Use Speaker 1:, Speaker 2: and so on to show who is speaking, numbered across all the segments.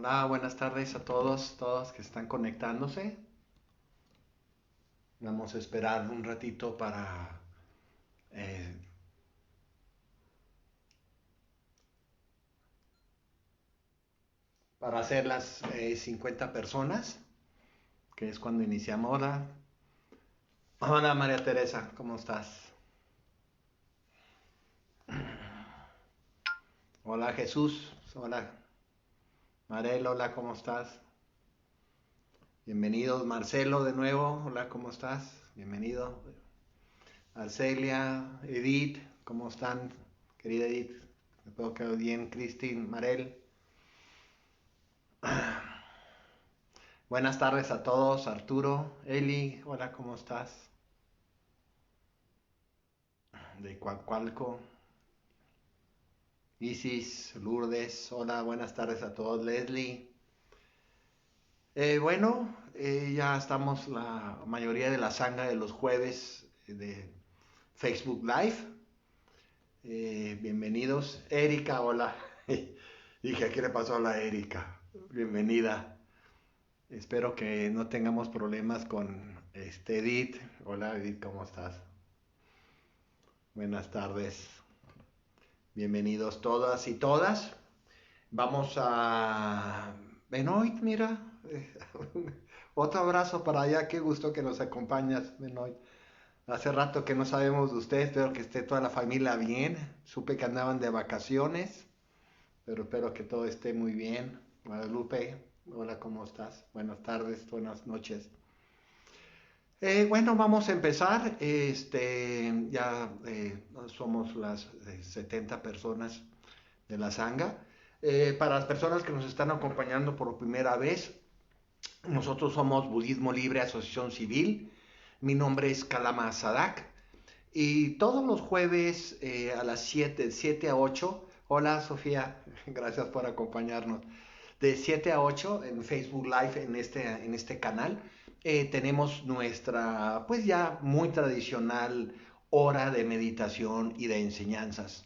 Speaker 1: Hola, buenas tardes a todos que están conectándose. Vamos a esperar un ratito eh, para hacer las 50 personas, que es cuando iniciamos. Hola, hola María Teresa, ¿cómo estás? Hola Jesús, hola Marel, hola, ¿cómo estás? Bienvenidos Marcelo de nuevo, hola, ¿cómo estás? Bienvenido. Arcelia, Edith, ¿cómo están? Querida Edith, espero que bien, Cristin, Marel. Buenas tardes a todos, Arturo, Eli, hola, ¿cómo estás? De Coacalco, Isis, Lourdes, hola, buenas tardes a todos, Leslie. Ya estamos la mayoría de la sanga de los jueves de Facebook Live. Bienvenidos. Erika, hola. Dije, ¿qué le pasó a la Erika? Bienvenida. Espero que no tengamos problemas con Edith. Hola Edith, ¿cómo estás? Buenas tardes. Bienvenidos todas y todas. Vamos a Benoit, mira. Otro abrazo para allá. Qué gusto que nos acompañas, Benoit. Hace rato que no sabemos de ustedes. Espero que esté toda la familia bien. Supe que andaban de vacaciones, pero espero que todo esté muy bien. Guadalupe, hola, ¿cómo estás? Buenas tardes, buenas noches. Vamos a empezar. Ya somos las 70 personas de la Sanga. Para las personas que nos están acompañando por primera vez, nosotros somos Budismo Libre Asociación Civil. Mi nombre es Kalama Sadak. Y todos los jueves a las 7 a 8. Hola Sofía, gracias por acompañarnos. De 7 a 8 en Facebook Live en este canal. Tenemos nuestra, pues ya muy tradicional hora de meditación y de enseñanzas.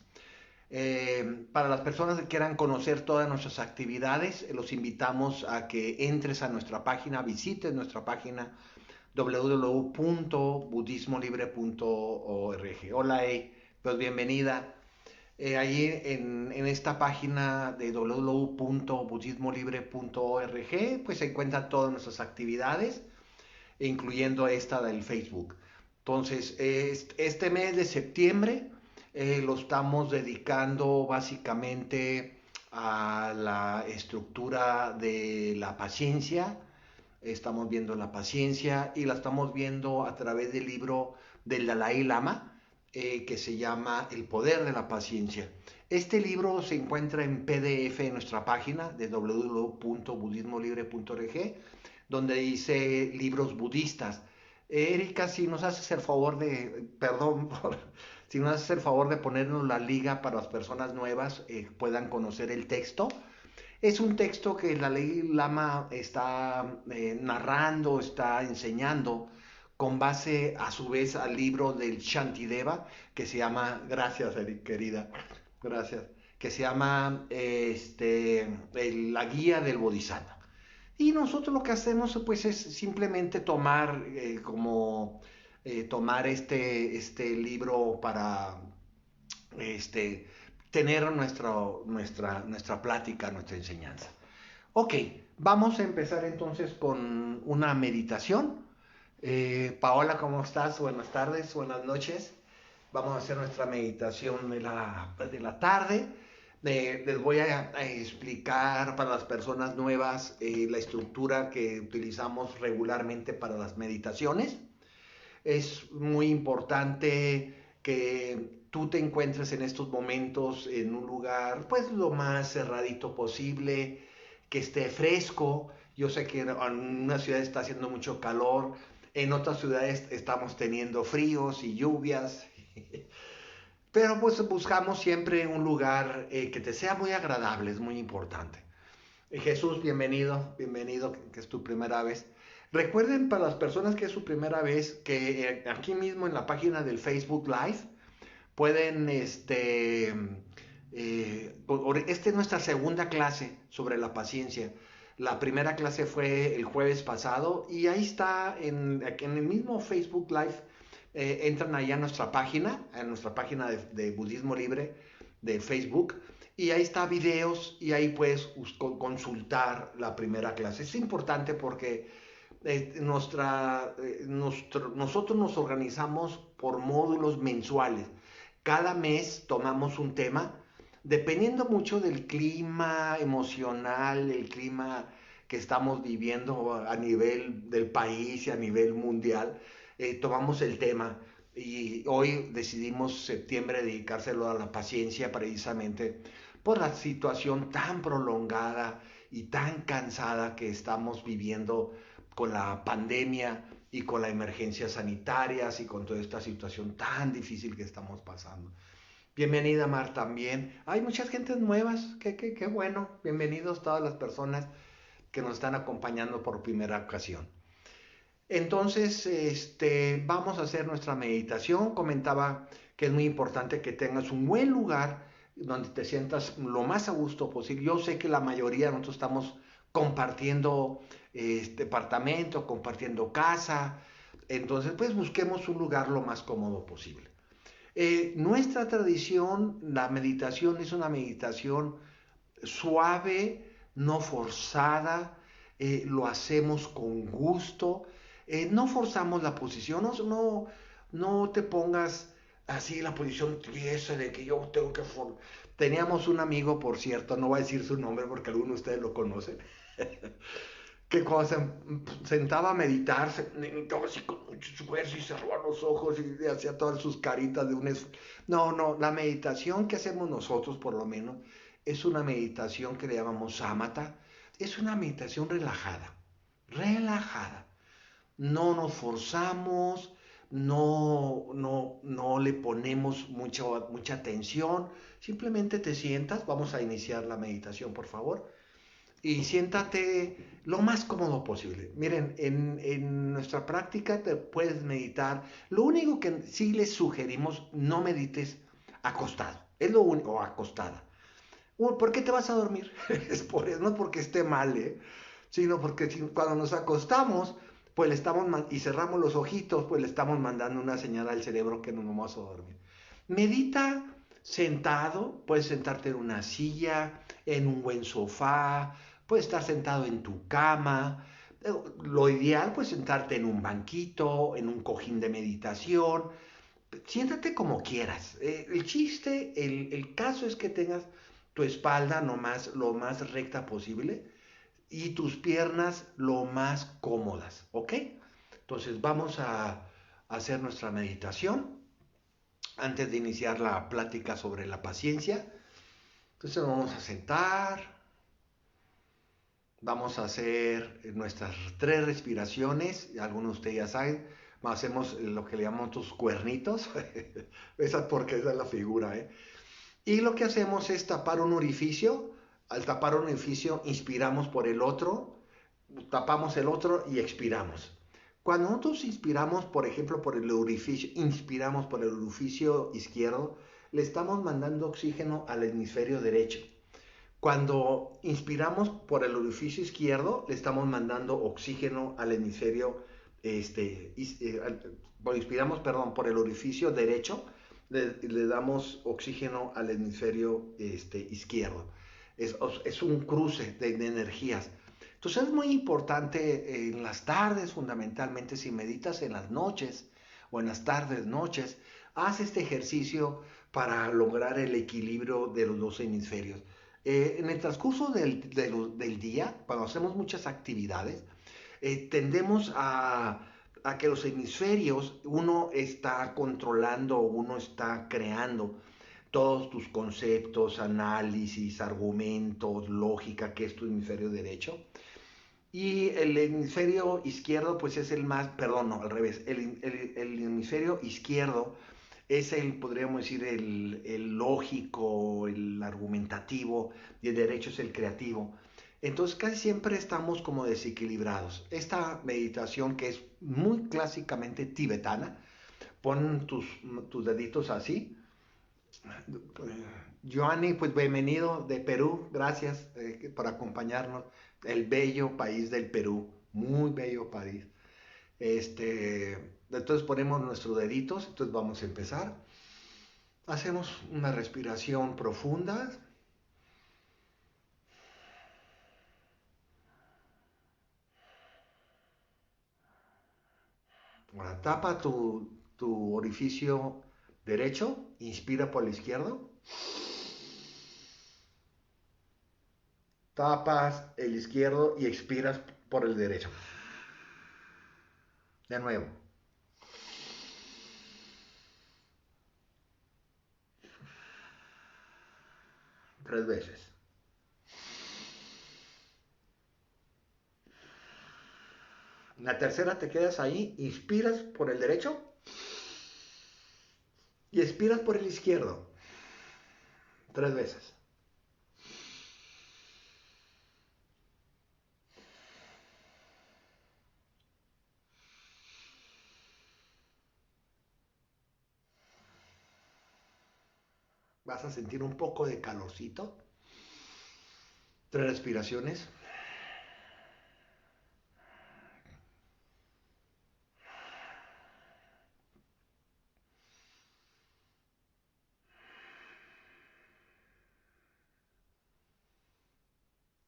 Speaker 1: Para las personas que quieran conocer todas nuestras actividades, los invitamos a que entres a nuestra página, visites nuestra página www.budismolibre.org. Hola, pues bienvenida. Allí en esta página de www.budismolibre.org pues se encuentran todas nuestras actividades, incluyendo esta del Facebook. Entonces, este mes de septiembre lo estamos dedicando básicamente a la estructura de la paciencia. Estamos viendo la paciencia y la estamos viendo a través del libro del Dalai Lama, que se llama El poder de la paciencia. Este libro se encuentra en PDF en nuestra página de www.budismolibre.org, donde dice libros budistas. Erika, si nos haces el favor de, perdón, si nos haces el favor de ponernos la liga para las personas nuevas puedan conocer el texto. Es un texto que la Ley Lama está narrando, está enseñando con base a su vez al libro del Shantideva que se llama, gracias querida, gracias, que se llama la guía del Bodhisattva. Y nosotros lo que hacemos pues es simplemente tomar este libro para este, tener nuestra plática, nuestra enseñanza. Ok, vamos a empezar entonces con una meditación. Paola, ¿cómo estás? Buenas tardes, buenas noches. Vamos a hacer nuestra meditación de la tarde. Les voy a explicar para las personas nuevas la estructura que utilizamos regularmente para las meditaciones. Es muy importante que tú te encuentres en estos momentos en un lugar, pues lo más cerradito posible, que esté fresco. Yo sé que en una ciudad está haciendo mucho calor, en otras ciudades estamos teniendo fríos y lluvias, pero pues buscamos siempre un lugar que te sea muy agradable, es muy importante. Jesús, bienvenido, bienvenido, que es tu primera vez. Recuerden para las personas que es su primera vez que aquí mismo en la página del Facebook Live pueden, esta es nuestra segunda clase sobre la paciencia. La primera clase fue el jueves pasado y ahí está en el mismo Facebook Live. Entran ahí a nuestra página de Budismo Libre de Facebook, y ahí está videos y ahí puedes consultar la primera clase. Es importante porque nosotros nos organizamos por módulos mensuales. Cada mes tomamos un tema, dependiendo mucho del clima emocional, el clima que estamos viviendo a nivel del país y a nivel mundial. Tomamos el tema y hoy decidimos septiembre dedicárselo a la paciencia, precisamente por la situación tan prolongada y tan cansada que estamos viviendo con la pandemia y con las emergencias sanitarias y con toda esta situación tan difícil que estamos pasando. Bienvenida, Mar, también. Hay muchas gentes nuevas, qué bueno. Bienvenidos todas las personas que nos están acompañando por primera ocasión. Entonces, vamos a hacer nuestra meditación. Comentaba que es muy importante que tengas un buen lugar donde te sientas lo más a gusto posible. Yo sé que la mayoría de nosotros estamos compartiendo departamento, compartiendo casa. Entonces, pues busquemos un lugar lo más cómodo posible. Nuestra tradición, la meditación es una meditación suave, no forzada, lo hacemos con gusto, no forzamos la posición, no te pongas así en la posición tiesa de que yo tengo que... Teníamos un amigo, por cierto, no voy a decir su nombre porque algunos de ustedes lo conocen, que cuando se sentaba a meditar, se estaba así con mucho esfuerzo y cerraba los ojos y hacía todas sus caritas de un esfuerzo. No, la meditación que hacemos nosotros, por lo menos, es una meditación que le llamamos samatha. Es una meditación relajada, relajada. No nos forzamos, no le ponemos mucha atención. Simplemente te sientas, vamos a iniciar la meditación, por favor, y siéntate lo más cómodo posible. Miren, en nuestra práctica te puedes meditar. Lo único que sí les sugerimos, no medites acostado. Es lo único, o acostada. ¿Por qué te vas a dormir? Es por eso, no porque esté mal, sino porque cuando nos acostamos, pues y cerramos los ojitos, pues le estamos mandando una señal al cerebro que nos vamos a dormir. Medita sentado, puedes sentarte en una silla, en un buen sofá, puedes estar sentado en tu cama. Lo ideal, pues sentarte en un banquito, en un cojín de meditación. Siéntate como quieras. El chiste, el caso es que tengas tu espalda lo más recta posible y tus piernas lo más cómodas, ¿ok? Entonces vamos a hacer nuestra meditación antes de iniciar la plática sobre la paciencia. Entonces nos vamos a sentar, vamos a hacer nuestras 3 respiraciones, algunos de ustedes ya saben, hacemos lo que le llamamos tus cuernitos, esa porque esa es la figura, ¿eh? Y lo que hacemos es tapar un orificio. Al tapar un orificio, inspiramos por el otro, tapamos el otro y expiramos. Cuando nosotros inspiramos, por ejemplo, inspiramos por el orificio izquierdo, le estamos mandando oxígeno al hemisferio derecho. Cuando inspiramos por el orificio izquierdo, le estamos mandando oxígeno al hemisferio, inspiramos, perdón, por el orificio derecho, le damos oxígeno al hemisferio izquierdo. Es un cruce de energías. Entonces es muy importante en las tardes, fundamentalmente, si meditas en las noches o en las tardes, noches, haz este ejercicio para lograr el equilibrio de los dos hemisferios. En el transcurso del día, cuando hacemos muchas actividades, tendemos a que los hemisferios, uno está controlando, uno está creando todos tus conceptos, análisis, argumentos, lógica, que es tu hemisferio derecho. Y el hemisferio izquierdo, pues es el más, perdón, no, al revés, el hemisferio izquierdo es podríamos decir, el lógico, el argumentativo, y el derecho es el creativo. Entonces casi siempre estamos como desequilibrados. Esta meditación, que es muy clásicamente tibetana, pon tus deditos así Joanny, pues bienvenido de Perú, gracias por acompañarnos. El bello país del Perú, muy bello país. Entonces ponemos nuestros deditos, entonces vamos a empezar. Hacemos una respiración profunda. Ahora tapa tu orificio derecho, inspira por el izquierdo. Tapas el izquierdo y expiras por el derecho. De nuevo. Tres veces. La tercera te quedas ahí, inspiras por el derecho y expiras por el izquierdo. Tres veces. Vas a sentir un poco de calorcito. Tres respiraciones.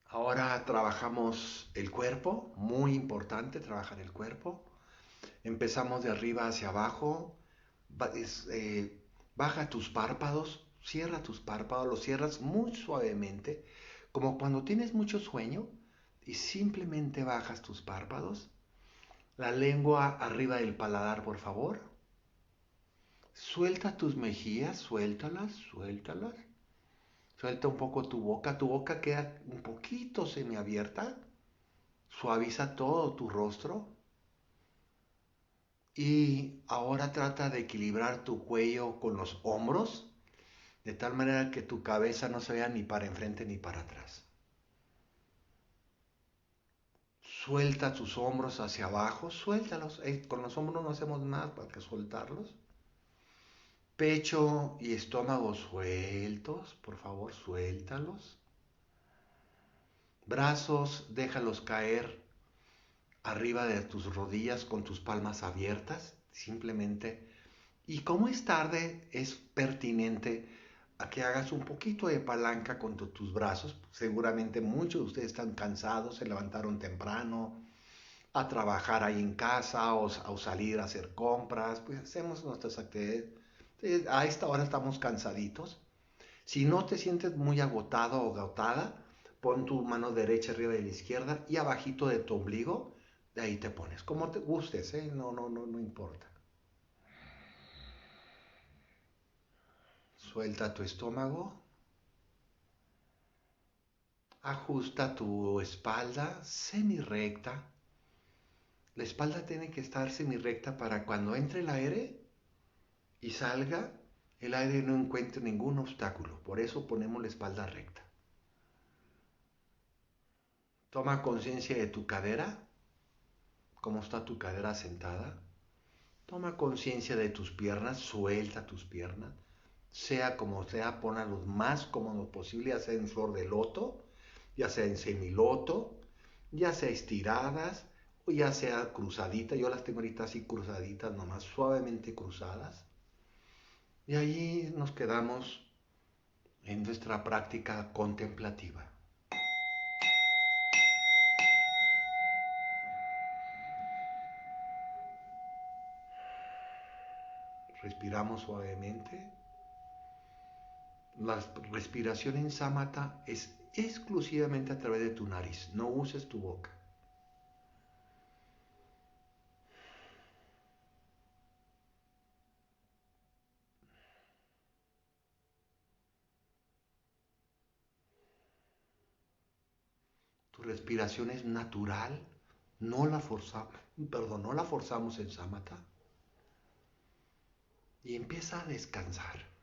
Speaker 1: Ahora trabajamos el cuerpo, muy importante trabajar el cuerpo. Empezamos de arriba hacia abajo. Baja tus párpados, cierra tus párpados, los cierras muy suavemente, como cuando tienes mucho sueño y simplemente bajas tus párpados. La lengua arriba del paladar, por favor. Suelta tus mejillas, suéltalas, suéltalas. Suelta un poco tu boca queda un poquito semiabierta. Suaviza todo tu rostro. Y ahora trata de equilibrar tu cuello con los hombros, de tal manera que tu cabeza no se vea ni para enfrente ni para atrás. Suelta tus hombros hacia abajo, suéltalos. Con los hombros no hacemos nada para que soltarlos. Pecho y estómago sueltos, por favor, suéltalos. Brazos, déjalos caer arriba de tus rodillas con tus palmas abiertas, simplemente. Y como es tarde, es pertinente a que hagas un poquito de palanca con tus brazos. Seguramente muchos de ustedes están cansados, se levantaron temprano a trabajar ahí en casa o salir a hacer compras, pues hacemos nuestras actividades. A esta hora estamos cansaditos. Si no te sientes muy agotado o agotada, pon tu mano derecha arriba de la izquierda y abajito de tu ombligo, de ahí te pones, como te gustes, ¿eh? No, no, no, no importa. Suelta tu estómago, ajusta tu espalda semi recta. La espalda tiene que estar semi recta para cuando entre el aire y salga, el aire no encuentre ningún obstáculo. Por eso ponemos la espalda recta. Toma conciencia de tu cadera, cómo está tu cadera sentada. Toma conciencia de tus piernas, suelta tus piernas. Sea como sea, ponla lo más cómodo posible, ya sea en flor de loto, ya sea en semiloto, ya sea estiradas o ya sea cruzadita. Yo las tengo ahorita así cruzaditas, nomás suavemente cruzadas. Y ahí nos quedamos en nuestra práctica contemplativa. Respiramos suavemente. La respiración en samatha es exclusivamente a través de tu nariz. No uses tu boca. Tu respiración es natural. No la forzamos en samatha. Y empieza a descansar.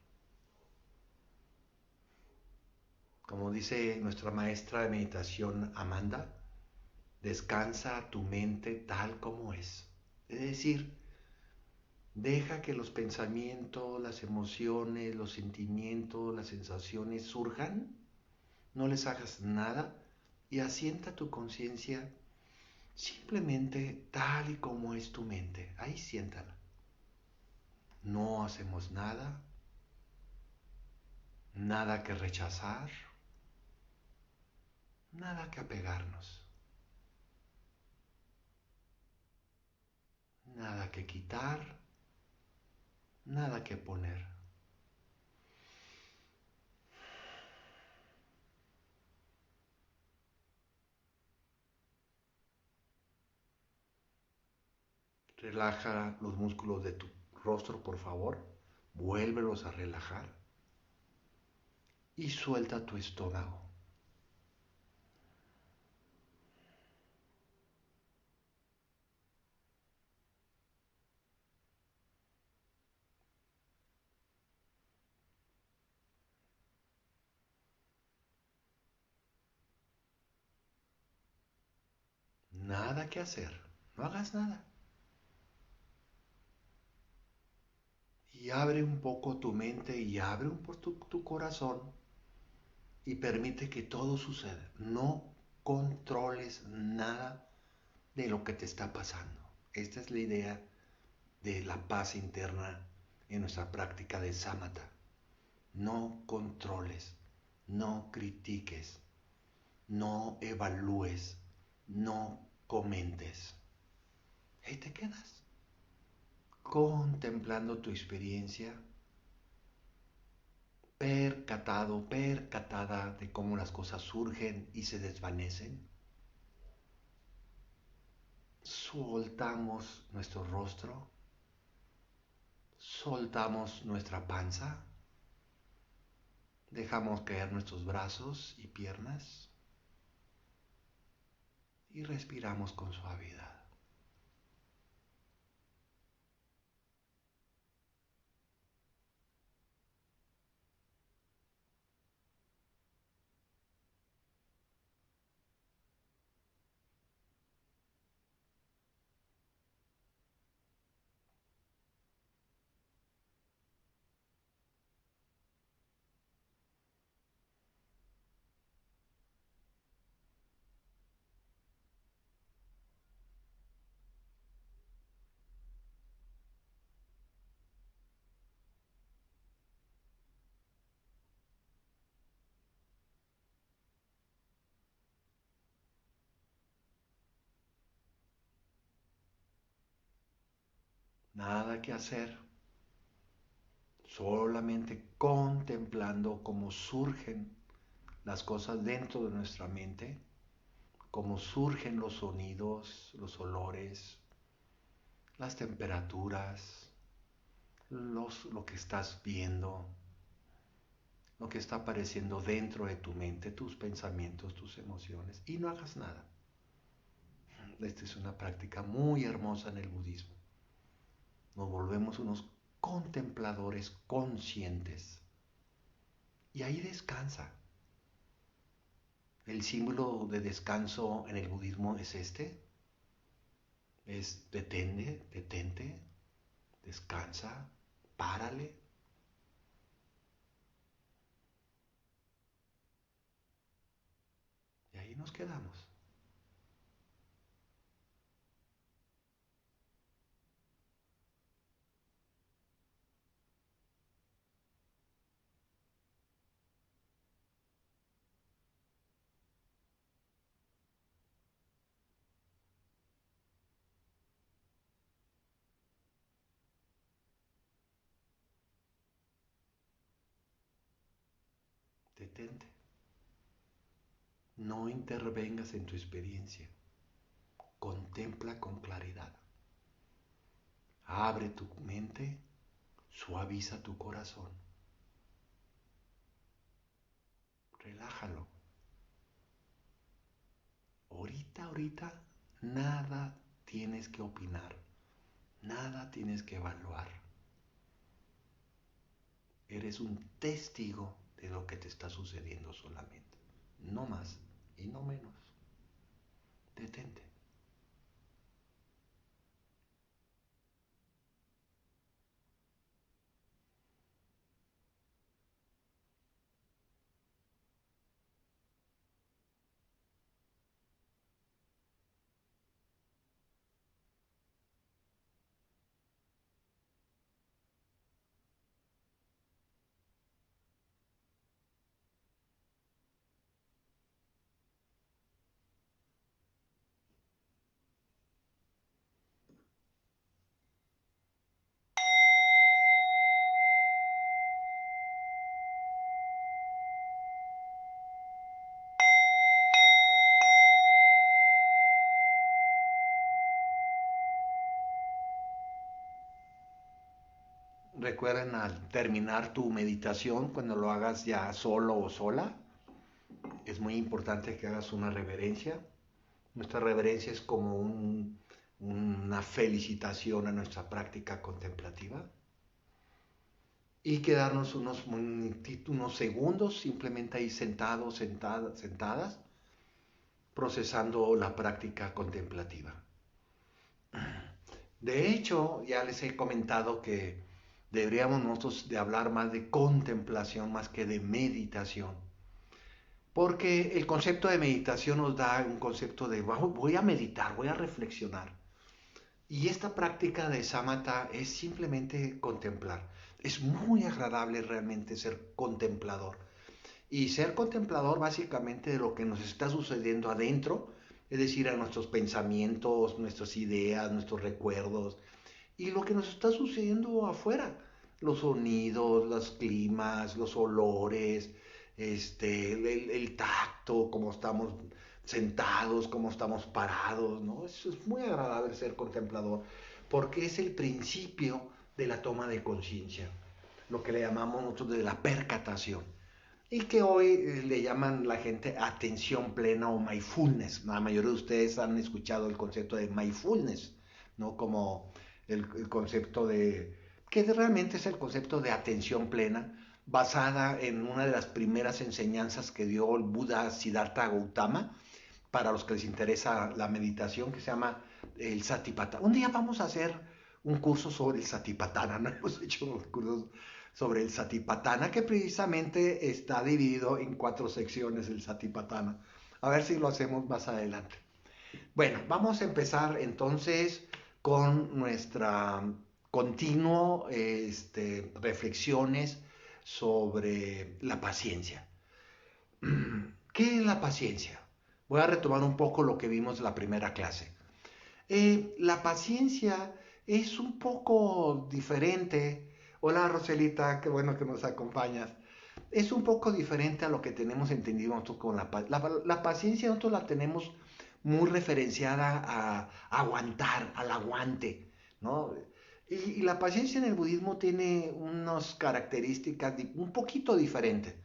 Speaker 1: Como dice nuestra maestra de meditación Amanda, descansa tu mente tal como es. Es decir, Deja que los pensamientos, las emociones, los sentimientos, las sensaciones surjan. No les hagas nada y asienta tu conciencia simplemente tal y como es tu mente. Ahí siéntala. No hacemos nada, nada que rechazar, nada que apegarnos, nada que quitar, nada que poner. Relaja los músculos de tu rostro, por favor. Vuélvelos a relajar y suelta tu estómago. Nada que hacer. No hagas nada. Y abre un poco tu mente y abre un poco tu corazón y permite que todo suceda. No controles nada de lo que te está pasando. Esta es la idea de la paz interna en nuestra práctica de samatha. No controles, no critiques, no evalúes, no comentes. Ahí te quedas, contemplando tu experiencia, percatado, percatada de cómo las cosas surgen y se desvanecen. Soltamos nuestro rostro, soltamos nuestra panza, dejamos caer nuestros brazos y piernas y respiramos con suavidad. Nada que hacer, solamente contemplando cómo surgen las cosas dentro de nuestra mente, cómo surgen los sonidos, los olores, las temperaturas, lo que estás viendo, lo que está apareciendo dentro de tu mente, tus pensamientos, tus emociones, y no hagas nada. Esta es una práctica muy hermosa en el budismo. Nos volvemos unos contempladores conscientes. Y ahí descansa. El símbolo de descanso en el budismo es este. Es detente, detente, descansa, párale. Y ahí nos quedamos. Detente. No intervengas en tu experiencia. Contempla con claridad. Abre tu mente, suaviza tu corazón. Relájalo. Ahorita, nada tienes que opinar. Nada tienes que evaluar. Eres un testigo de lo que te está sucediendo solamente. No más y no menos. Detente. Recuerden al terminar tu meditación, cuando lo hagas ya solo o sola, es muy importante que hagas una reverencia. Nuestra reverencia es como una felicitación a nuestra práctica contemplativa y quedarnos unos segundos simplemente ahí sentados, sentadas, procesando la práctica contemplativa. De hecho, ya les he comentado que deberíamos nosotros de hablar más de contemplación más que de meditación. Porque el concepto de meditación nos da un concepto de voy a meditar, voy a reflexionar. Y esta práctica de samatha es simplemente contemplar. Es muy agradable realmente ser contemplador. Y ser contemplador básicamente de lo que nos está sucediendo adentro, es decir, a nuestros pensamientos, nuestras ideas, nuestros recuerdos, y lo que nos está sucediendo afuera. Los sonidos, los climas, los olores, el tacto, cómo estamos sentados, cómo estamos parados, ¿no? Eso es muy agradable ser contemplador, porque es el principio de la toma de conciencia, lo que le llamamos nosotros de la percatación, y que hoy le llaman la gente atención plena o mindfulness. La mayoría de ustedes han escuchado el concepto de mindfulness, ¿no? Como el concepto de, que realmente es el concepto de atención plena, basada en una de las primeras enseñanzas que dio el Buda Siddhartha Gautama, para los que les interesa la meditación, que se llama el Satipatthana. Un día vamos a hacer un curso sobre el Satipatthana, no hemos hecho unos cursos sobre el Satipatthana, que precisamente está dividido en 4 secciones el Satipatthana. A ver si lo hacemos más adelante. Bueno, vamos a empezar entonces con nuestra continuo reflexiones sobre la paciencia. ¿Qué es la paciencia? Voy a retomar un poco lo que vimos en la primera clase. La paciencia es un poco diferente. Hola Roselita, qué bueno que nos acompañas. Es un poco diferente a lo que tenemos entendido nosotros con la paciencia. Nosotros la tenemos muy referenciada a aguantar, al aguante, ¿no? Y la paciencia en el budismo tiene unas características un poquito diferentes.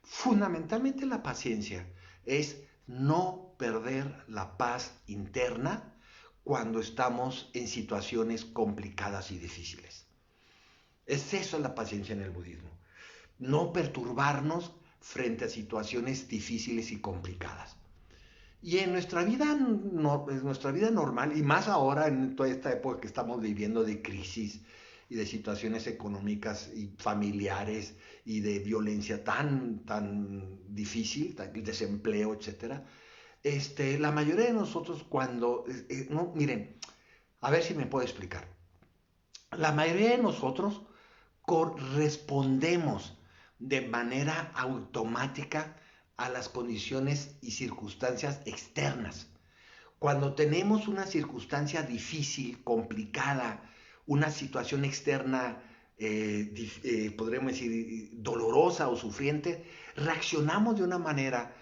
Speaker 1: Fundamentalmente la paciencia es no perder la paz interna cuando estamos en situaciones complicadas y difíciles. Es eso la paciencia en el budismo. No perturbarnos frente a situaciones difíciles y complicadas. Y en nuestra vida, en nuestra vida normal, y más ahora en toda esta época que estamos viviendo de crisis y de situaciones económicas y familiares y de violencia tan difícil, el desempleo, etcétera, la mayoría de nosotros cuando, no, miren, a ver si me puedo explicar. La mayoría de nosotros correspondemos de manera automática a las condiciones y circunstancias externas. Cuando tenemos una circunstancia difícil, complicada, una situación externa, podríamos decir, dolorosa o sufriente, reaccionamos de una manera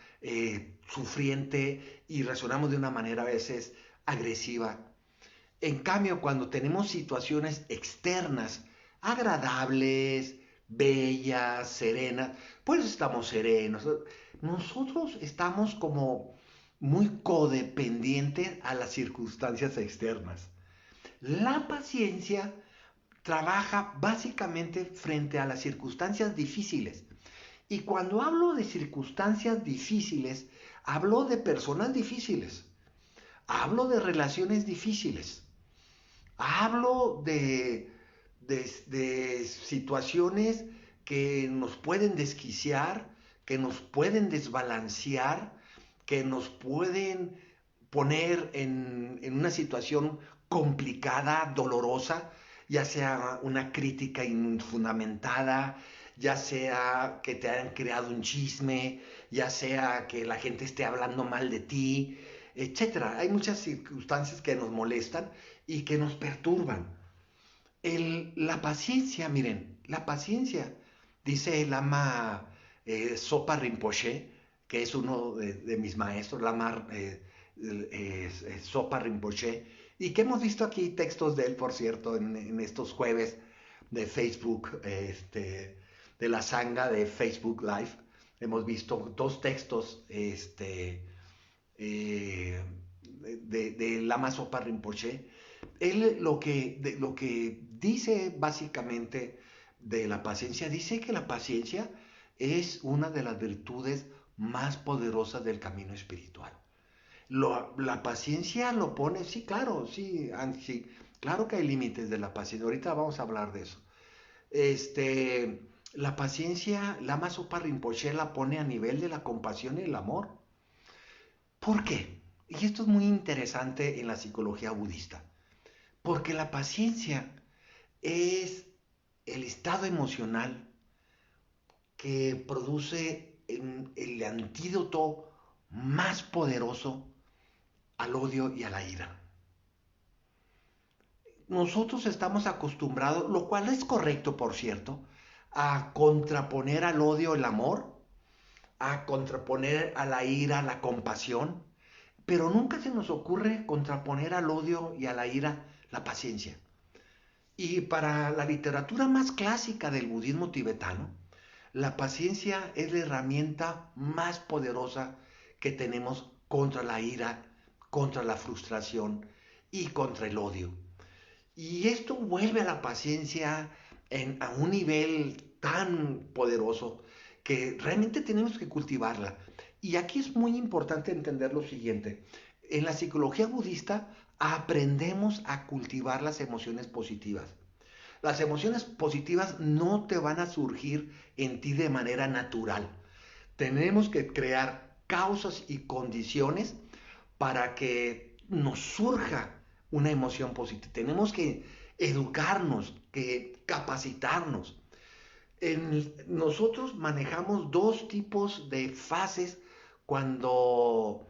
Speaker 1: sufriente y reaccionamos de una manera a veces agresiva. En cambio, cuando tenemos situaciones externas agradables, bellas, serenas, pues estamos serenos. Nosotros estamos como muy codependientes a las circunstancias externas. La paciencia trabaja básicamente frente a las circunstancias difíciles. Y cuando hablo de circunstancias difíciles, hablo de personas difíciles, hablo de relaciones difíciles, hablo de situaciones que nos pueden desquiciar, que nos pueden desbalancear, que nos pueden poner en una situación complicada, dolorosa, ya sea una crítica infundamentada, ya sea que te hayan creado un chisme, ya sea que la gente esté hablando mal de ti, etcétera. Hay muchas circunstancias que nos molestan y que nos perturban. La paciencia, miren, la paciencia, dice el Lama Sopa Rinpoche, que es uno de mis maestros, Lama Sopa Rinpoche, y que hemos visto aquí textos de él, por cierto, en estos jueves. de Facebook, de la sanga de Facebook Live. Hemos visto dos textos de Lama Zopa Rinpoche. Él lo que dice básicamente de la paciencia, dice que la paciencia es una de las virtudes más poderosas del camino espiritual. La paciencia lo pone, sí, claro, sí, sí, claro que hay límites de la paciencia. Ahorita vamos a hablar de eso. La paciencia, Lama Zopa Rinpoche la pone a nivel de la compasión y el amor. ¿Por qué? Y esto es muy interesante en la psicología budista. Porque la paciencia es el estado emocional que produce el antídoto más poderoso al odio y a la ira. Nosotros estamos acostumbrados, lo cual es correcto, por cierto, a contraponer al odio el amor, a contraponer a la ira la compasión, pero nunca se nos ocurre contraponer al odio y a la ira la paciencia. Y para la literatura más clásica del budismo tibetano, la paciencia es la herramienta más poderosa que tenemos contra la ira, contra la frustración y contra el odio. Y esto vuelve a la paciencia a un nivel tan poderoso que realmente tenemos que cultivarla. Y aquí es muy importante entender lo siguiente. En la psicología budista aprendemos a cultivar las emociones positivas. Las emociones positivas no te van a surgir en ti de manera natural. Tenemos que crear causas y condiciones para que nos surja una emoción positiva. Tenemos que educarnos, que capacitarnos. Nosotros manejamos dos tipos de fases cuando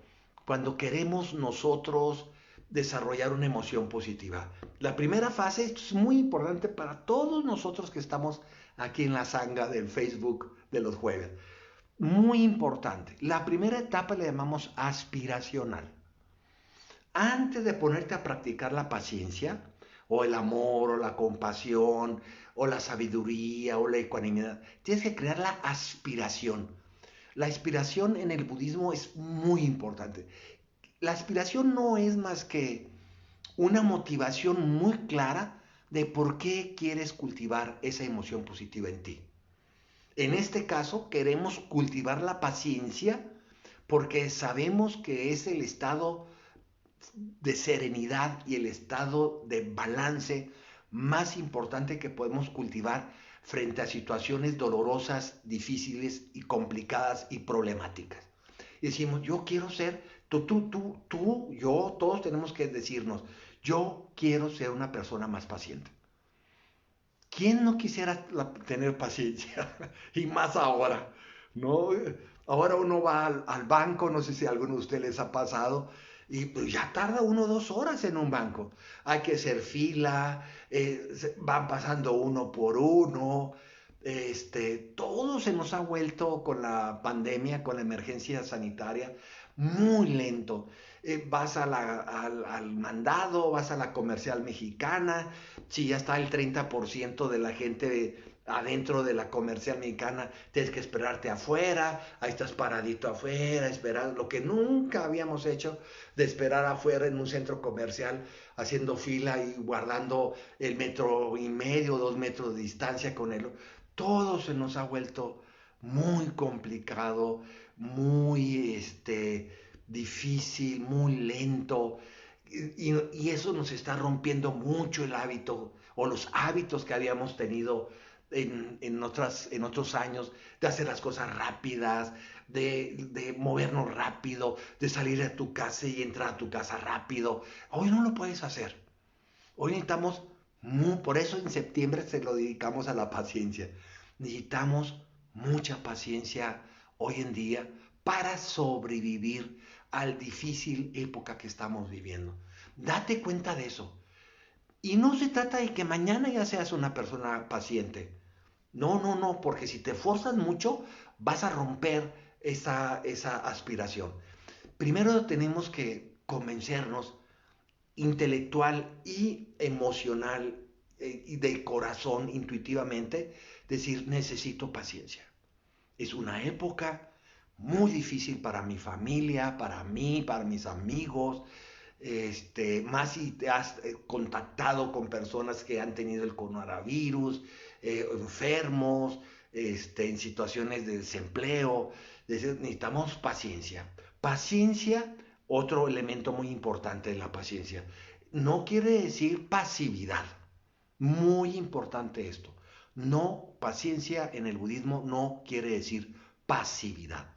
Speaker 1: queremos nosotros desarrollar una emoción positiva. La primera fase es muy importante para todos nosotros que estamos aquí en la sanga del Facebook de los jueves. Muy importante. La primera etapa le llamamos aspiracional. Antes de ponerte a practicar la paciencia, o el amor, o la compasión, o la sabiduría, o la ecuanimidad, tienes que crear la aspiración. La aspiración en el budismo es muy importante. La aspiración no es más que una motivación muy clara de por qué quieres cultivar esa emoción positiva en ti. En este caso, queremos cultivar la paciencia porque sabemos que es el estado de serenidad y el estado de balance más importante que podemos cultivar frente a situaciones dolorosas, difíciles y complicadas y problemáticas. Y decimos, yo quiero ser, yo, todos tenemos que decirnos, yo quiero ser una persona más paciente. ¿Quién no quisiera tener paciencia? Y más ahora, ¿no? Ahora uno va al banco, no sé si a alguno de ustedes les ha pasado, y pues ya tarda 1 o 2 horas en un banco. Hay que hacer fila, van pasando uno por uno. Todo se nos ha vuelto con la pandemia, con la emergencia sanitaria, muy lento. Vas al mandado, vas a la comercial mexicana, si ya está el 30% de la gente adentro de la comercial mexicana, tienes que esperarte afuera, ahí estás paradito afuera, esperando lo que nunca habíamos hecho, de esperar afuera en un centro comercial, haciendo fila y guardando el 1,5 metros, 2 metros de distancia con él. Todo se nos ha vuelto muy complicado, muy difícil, muy lento, y eso nos está rompiendo mucho el hábito o los hábitos que habíamos tenido en otros años, de hacer las cosas rápidas, de movernos rápido, de salir de tu casa y entrar a tu casa rápido. Hoy no lo puedes hacer. Hoy necesitamos, por eso en septiembre se lo dedicamos a la paciencia. Necesitamos mucha paciencia hoy en día para sobrevivir al difícil época que estamos viviendo. Date cuenta de eso. Y no se trata de que mañana ya seas una persona paciente. No, no, no, porque si te forzas mucho, vas a romper esa aspiración. Primero tenemos que convencernos intelectual y emocional, y de corazón, intuitivamente, decir, necesito paciencia. Es una época muy difícil para mi familia, para mí, para mis amigos, más si te has contactado con personas que han tenido el coronavirus, enfermos, en situaciones de desempleo. Necesitamos paciencia. Paciencia, otro elemento muy importante de la paciencia. No quiere decir pasividad. Muy importante esto. No, paciencia en el budismo no quiere decir pasividad.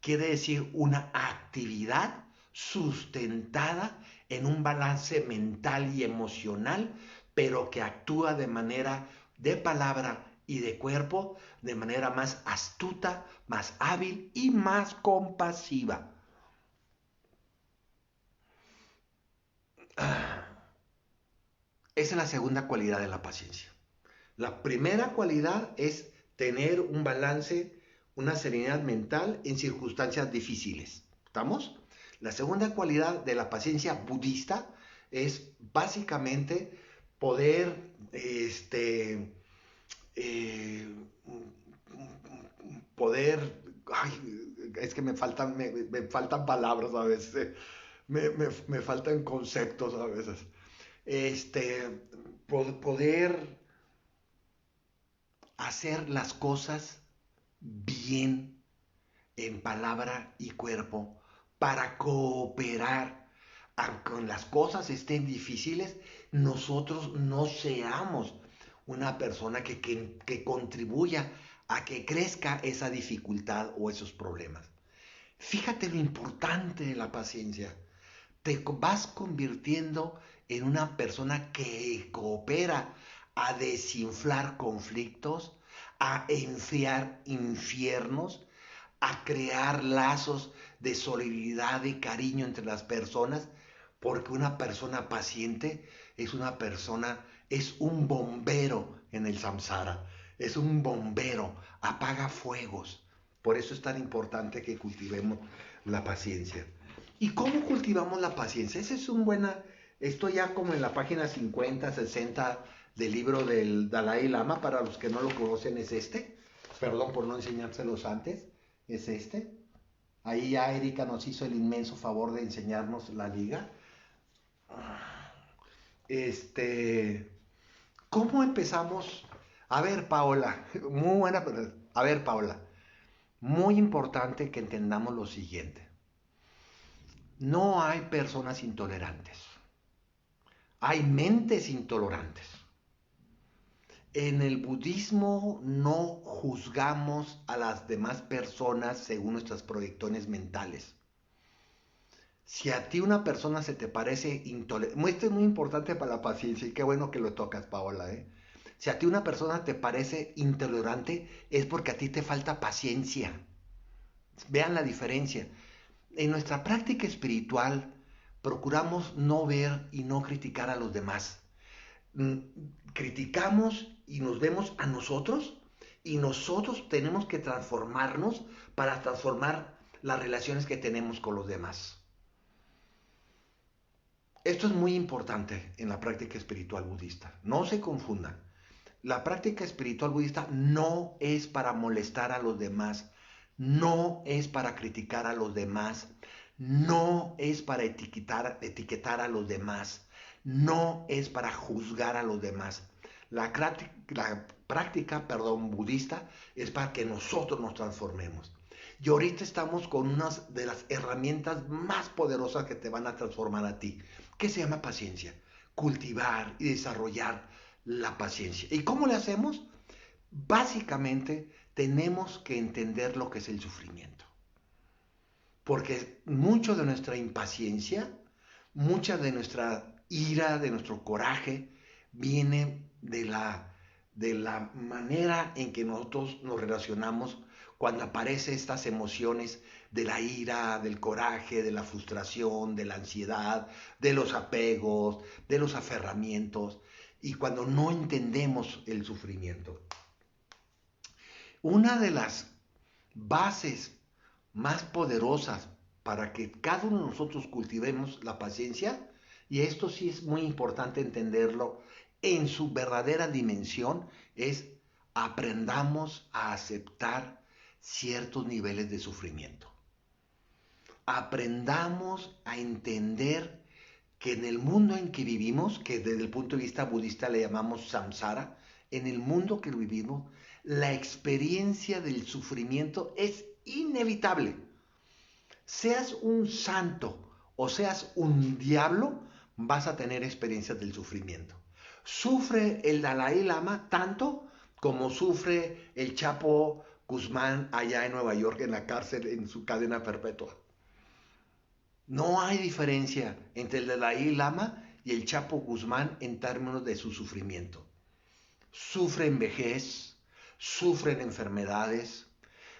Speaker 1: Quiere decir una actividad sustentada en un balance mental y emocional, pero que actúa de manera de palabra y de cuerpo, de manera más astuta, más hábil y más compasiva. Esa es la segunda cualidad de la paciencia. La primera cualidad es tener un balance, una serenidad mental en circunstancias difíciles. ¿Estamos? La segunda cualidad de la paciencia budista es básicamente poder poder, es que me faltan palabras a veces, me faltan conceptos a veces. Poder hacer las cosas bien en palabra y cuerpo para cooperar. Aunque las cosas estén difíciles, nosotros no seamos una persona que contribuya a que crezca esa dificultad o esos problemas. Fíjate lo importante de la paciencia. Te vas convirtiendo en una persona que coopera a desinflar conflictos, a enfriar infiernos, a crear lazos de solidaridad y cariño entre las personas, porque una persona paciente es una persona, es un bombero en el samsara, es un bombero, apaga fuegos. Por eso es tan importante que cultivemos la paciencia. ¿Y cómo cultivamos la paciencia? Esa es un buena, esto ya como en la página 50, 60 del libro del Dalai Lama, para los que no lo conocen es este, perdón por no enseñárselos antes, es este. Ahí ya Erika nos hizo el inmenso favor de enseñarnos la liga. ¿Cómo empezamos? A ver, Paola, muy buena, a ver, Paola, muy importante que entendamos lo siguiente. No hay personas intolerantes. Hay mentes intolerantes. En el budismo no juzgamos a las demás personas según nuestras proyecciones mentales. Si a ti una persona se te parece intolerante, esto es muy importante para la paciencia y qué bueno que lo tocas, Paola, ¿eh? Si a ti una persona te parece intolerante es porque a ti te falta paciencia. Vean la diferencia. En nuestra práctica espiritual procuramos no ver y no criticar a los demás. Criticamos y nos vemos a nosotros y nosotros tenemos que transformarnos para transformar las relaciones que tenemos con los demás. Esto es muy importante en la práctica espiritual budista. No se confundan. La práctica espiritual budista no es para molestar a los demás, no es para criticar a los demás, no es para etiquetar a los demás, no es para juzgar a los demás. La práctica budista es para que nosotros nos transformemos. Y ahorita estamos con una de las herramientas más poderosas que te van a transformar a ti, que se llama paciencia. Cultivar y desarrollar la paciencia. ¿Y cómo le hacemos? Básicamente tenemos que entender lo que es el sufrimiento. Porque mucho de nuestra impaciencia, mucha de nuestra ira, de nuestro coraje, viene de la manera en que nosotros nos relacionamos cuando aparecen estas emociones de la ira, del coraje, de la frustración, de la ansiedad, de los apegos, de los aferramientos, y cuando no entendemos el sufrimiento. Una de las bases más poderosas para que cada uno de nosotros cultivemos la paciencia, y esto sí es muy importante entenderlo, en su verdadera dimensión es aprendamos a aceptar ciertos niveles de sufrimiento. Aprendamos a entender que en el mundo en que vivimos, que desde el punto de vista budista le llamamos samsara, en el mundo que vivimos, la experiencia del sufrimiento es inevitable. Seas un santo o seas un diablo, vas a tener experiencias del sufrimiento. Sufre el Dalai Lama tanto como sufre el Chapo Guzmán allá en Nueva York en la cárcel en su cadena perpetua. No hay diferencia entre el Dalai Lama y el Chapo Guzmán en términos de su sufrimiento. Sufren vejez, sufren enfermedades,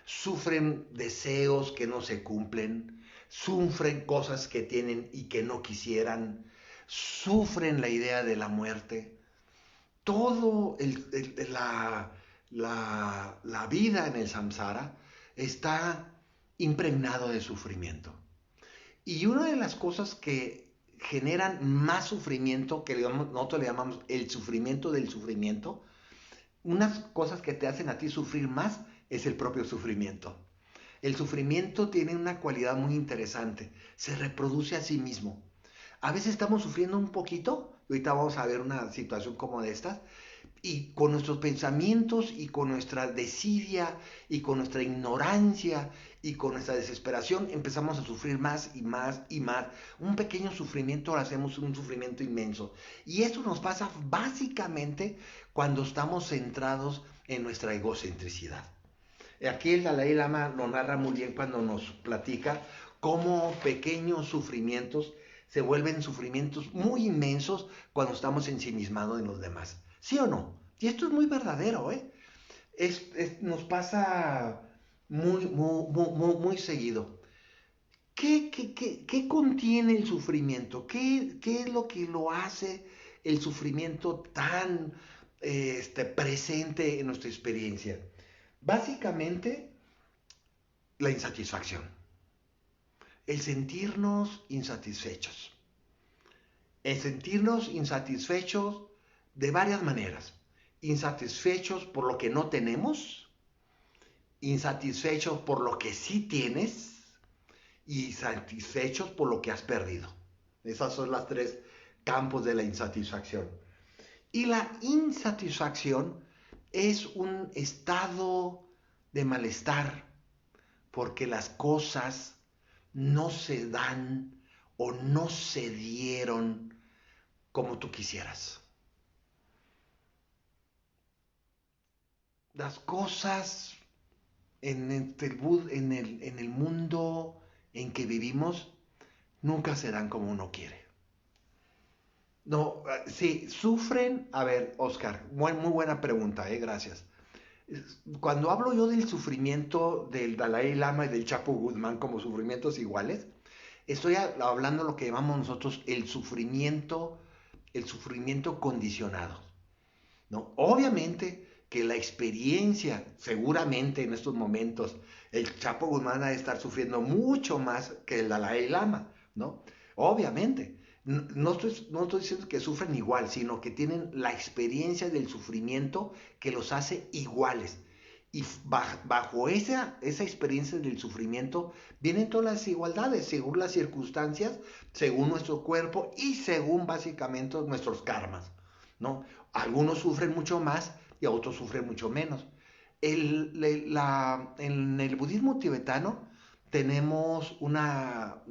Speaker 1: sufren deseos que no se cumplen, sufren cosas que tienen y que no quisieran, sufren la idea de la muerte. Todo la vida en el samsara está impregnado de sufrimiento. Y una de las cosas que generan más sufrimiento, que nosotros le llamamos el sufrimiento del sufrimiento, unas cosas que te hacen a ti sufrir más es el propio sufrimiento. El sufrimiento tiene una cualidad muy interesante, se reproduce a sí mismo. A veces estamos sufriendo un poquito, y ahorita vamos a ver una situación como de estas, y con nuestros pensamientos y con nuestra desidia y con nuestra ignorancia y con nuestra desesperación empezamos a sufrir más y más y más. Un pequeño sufrimiento lo hacemos un sufrimiento inmenso. Y esto nos pasa básicamente cuando estamos centrados en nuestra egocentricidad. Aquí el Dalai Lama lo narra muy bien cuando nos platica cómo pequeños sufrimientos se vuelven sufrimientos muy inmensos cuando estamos ensimismados en los demás. ¿Sí o no? Y esto es muy verdadero, ¿eh? Nos pasa muy seguido. ¿Qué contiene el sufrimiento? ¿Qué es lo que lo hace el sufrimiento tan presente en nuestra experiencia? Básicamente, la insatisfacción. El sentirnos insatisfechos. El sentirnos insatisfechos de varias maneras. Insatisfechos por lo que no tenemos, insatisfechos por lo que sí tienes y satisfechos por lo que has perdido. Esos son los tres campos de la insatisfacción. Y la insatisfacción es un estado de malestar porque las cosas no se dan o no se dieron como tú quisieras. Las cosas en el mundo en que vivimos nunca se dan como uno quiere. No, sí, sufren. A ver, Oscar, muy buena pregunta, gracias. Cuando hablo yo del sufrimiento del Dalai Lama y del Chapo Guzmán como sufrimientos iguales, estoy hablando de lo que llamamos nosotros el sufrimiento condicionado, ¿no? Obviamente que la experiencia, seguramente en estos momentos, el Chapo Guzmán ha de estar sufriendo mucho más que el Dalai Lama, ¿no? Obviamente. No estoy diciendo que sufren igual, sino que tienen la experiencia del sufrimiento que los hace iguales. Y bajo esa experiencia del sufrimiento vienen todas las igualdades, según las circunstancias, según nuestro cuerpo y según básicamente nuestros karmas, ¿no? Algunos sufren mucho más y otros sufren mucho menos. En el budismo tibetano tenemos una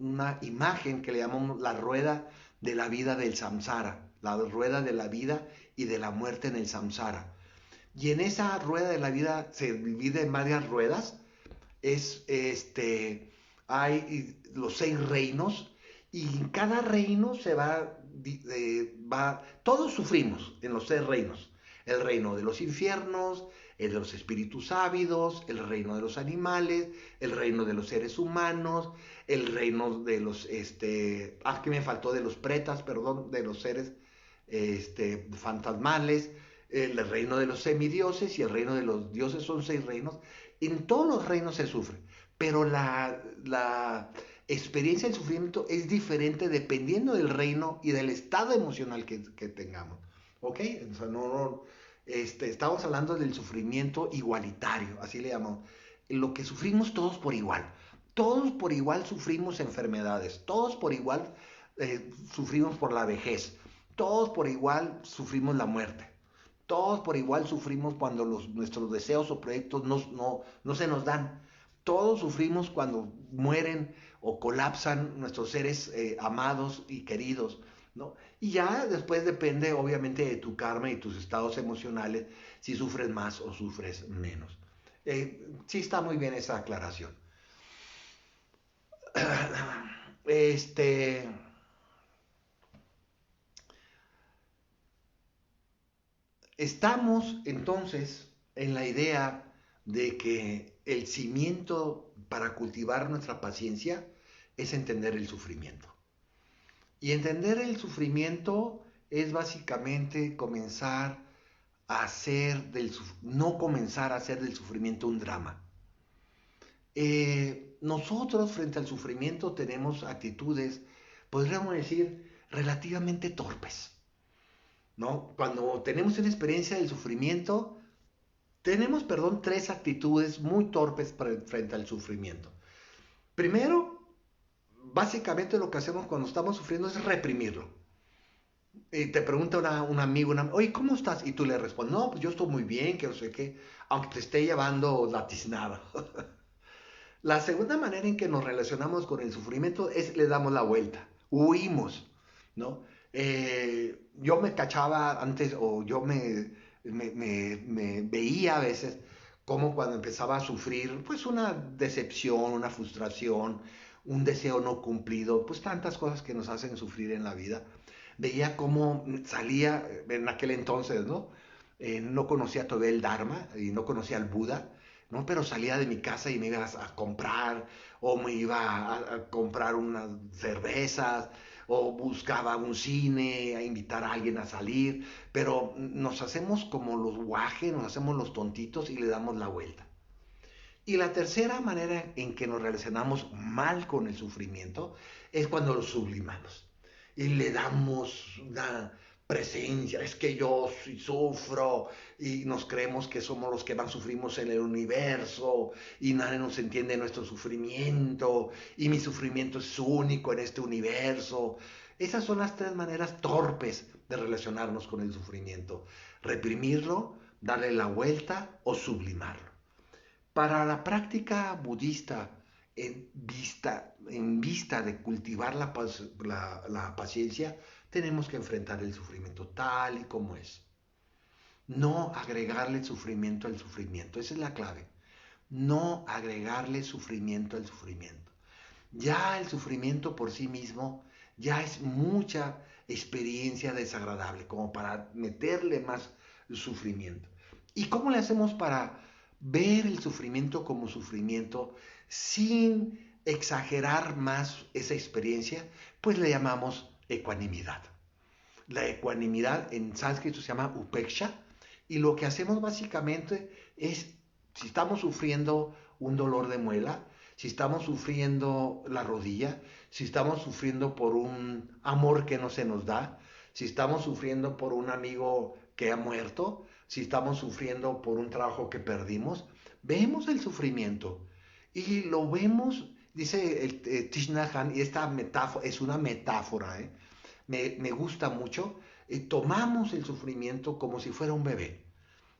Speaker 1: imagen que le llamamos la rueda de la vida del samsara, la rueda de la vida y de la muerte en el samsara. Y en esa rueda de la vida se divide en varias ruedas. Hay los 6 reinos y en cada reino se todos sufrimos en los 6 reinos. El reino de los infiernos, el de los espíritus ávidos, el reino de los animales, el reino de los seres humanos, el reino de los, que me faltó de los pretas, perdón, de los seres fantasmales, el reino de los semidioses y el reino de los dioses. Son 6 reinos. En todos los reinos se sufre, pero la experiencia del sufrimiento es diferente dependiendo del reino y del estado emocional que tengamos. ¿ok? O sea, estamos hablando del sufrimiento igualitario, así le llamamos. Lo que sufrimos todos por igual. Todos por igual sufrimos enfermedades, todos por igual sufrimos por la vejez, todos por igual sufrimos la muerte, todos por igual sufrimos cuando nuestros deseos o proyectos no se nos dan. Todos sufrimos cuando mueren o colapsan nuestros seres amados y queridos, ¿no? Y ya después depende obviamente de tu karma y tus estados emocionales, si sufres más o sufres menos. Sí está muy bien esa aclaración. Este, Estamos entonces en la idea de que el cimiento para cultivar nuestra paciencia es entender el sufrimiento. Y entender el sufrimiento es básicamente comenzar a hacer no comenzar a hacer del sufrimiento un drama. Nosotros frente al sufrimiento tenemos actitudes, podríamos decir, relativamente torpes, ¿no? Cuando tenemos una experiencia del sufrimiento, tenemos, perdón, tres actitudes muy torpes frente al sufrimiento. Primero, básicamente lo que hacemos cuando estamos sufriendo es reprimirlo. Y te pregunta un amigo, oye, ¿cómo estás? Y tú le respondes, no, pues yo estoy muy bien, que no sé qué, aunque te esté llevando la tiznada. La segunda manera en que nos relacionamos con el sufrimiento es le damos la vuelta, huimos, ¿no? Yo me cachaba antes, o yo me veía a veces como cuando empezaba a sufrir, pues una decepción, una frustración, un deseo no cumplido, pues tantas cosas que nos hacen sufrir en la vida. Veía cómo salía en aquel entonces, ¿no? No conocía todavía el Dharma y no conocía al Buda, ¿no? Pero salía de mi casa y me iba a comprar, o me iba a comprar unas cervezas, o buscaba un cine, a invitar a alguien a salir, pero nos hacemos como los guajes, nos hacemos los tontitos y le damos la vuelta. Y la tercera manera en que nos relacionamos mal con el sufrimiento es cuando lo sublimamos y le damos una presencia, es que yo sí sufro y nos creemos que somos los que más sufrimos en el universo y nadie nos entiende nuestro sufrimiento y mi sufrimiento es único en este universo. Esas son las tres maneras torpes de relacionarnos con el sufrimiento: reprimirlo, darle la vuelta o sublimarlo. Para la práctica budista, en vista de cultivar la paciencia, tenemos que enfrentar el sufrimiento tal y como es. No agregarle sufrimiento al sufrimiento. Esa es la clave. No agregarle sufrimiento al sufrimiento. Ya el sufrimiento por sí mismo ya es mucha experiencia desagradable, como para meterle más sufrimiento. ¿Y cómo le hacemos para ver el sufrimiento como sufrimiento sin exagerar más esa experiencia? Pues le llamamos ecuanimidad. La ecuanimidad en sánscrito se llama upeksha, y lo que hacemos básicamente es, si estamos sufriendo un dolor de muela, si estamos sufriendo la rodilla, si estamos sufriendo por un amor que no se nos da, si estamos sufriendo por un amigo que ha muerto, si estamos sufriendo por un trabajo que perdimos, vemos el sufrimiento y lo vemos, dice el Thich Nhat Hanh, y esta metáfora es una metáfora, me gusta mucho. Tomamos el sufrimiento como si fuera un bebé.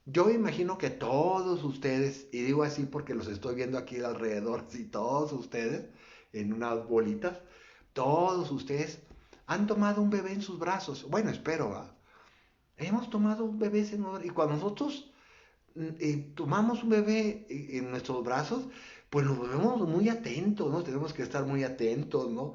Speaker 1: Yo imagino que todos ustedes, y digo así porque los estoy viendo aquí alrededor, sí, todos ustedes, en unas bolitas, todos ustedes han tomado un bebé en sus brazos. Bueno, espero, ¿va? Hemos tomado un bebé y cuando nosotros tomamos un bebé en nuestros brazos, pues nos volvemos muy atentos, ¿no? Tenemos que estar muy atentos, ¿no?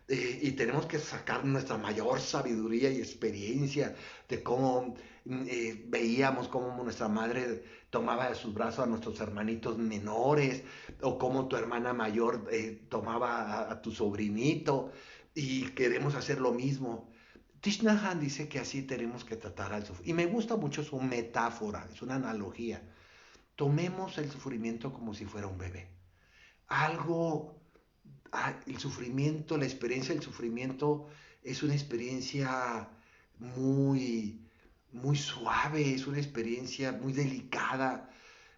Speaker 1: Y tenemos que sacar nuestra mayor sabiduría y experiencia de cómo veíamos cómo nuestra madre tomaba de sus brazos a nuestros hermanitos menores, o cómo tu hermana mayor tomaba a tu sobrinito, y queremos hacer lo mismo. Thich Nhat Hanh dice que así tenemos que tratar al sufrimiento. Y me gusta mucho su metáfora, es una analogía. Tomemos el sufrimiento como si fuera un bebé. Algo, el sufrimiento, la experiencia del sufrimiento es una experiencia muy muy suave, es una experiencia muy delicada.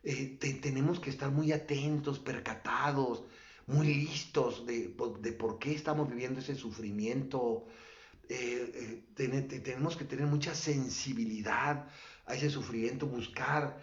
Speaker 1: Tenemos que estar muy atentos, percatados, muy listos de por qué estamos viviendo ese sufrimiento. Tenemos que tener mucha sensibilidad a ese sufrimiento, buscar.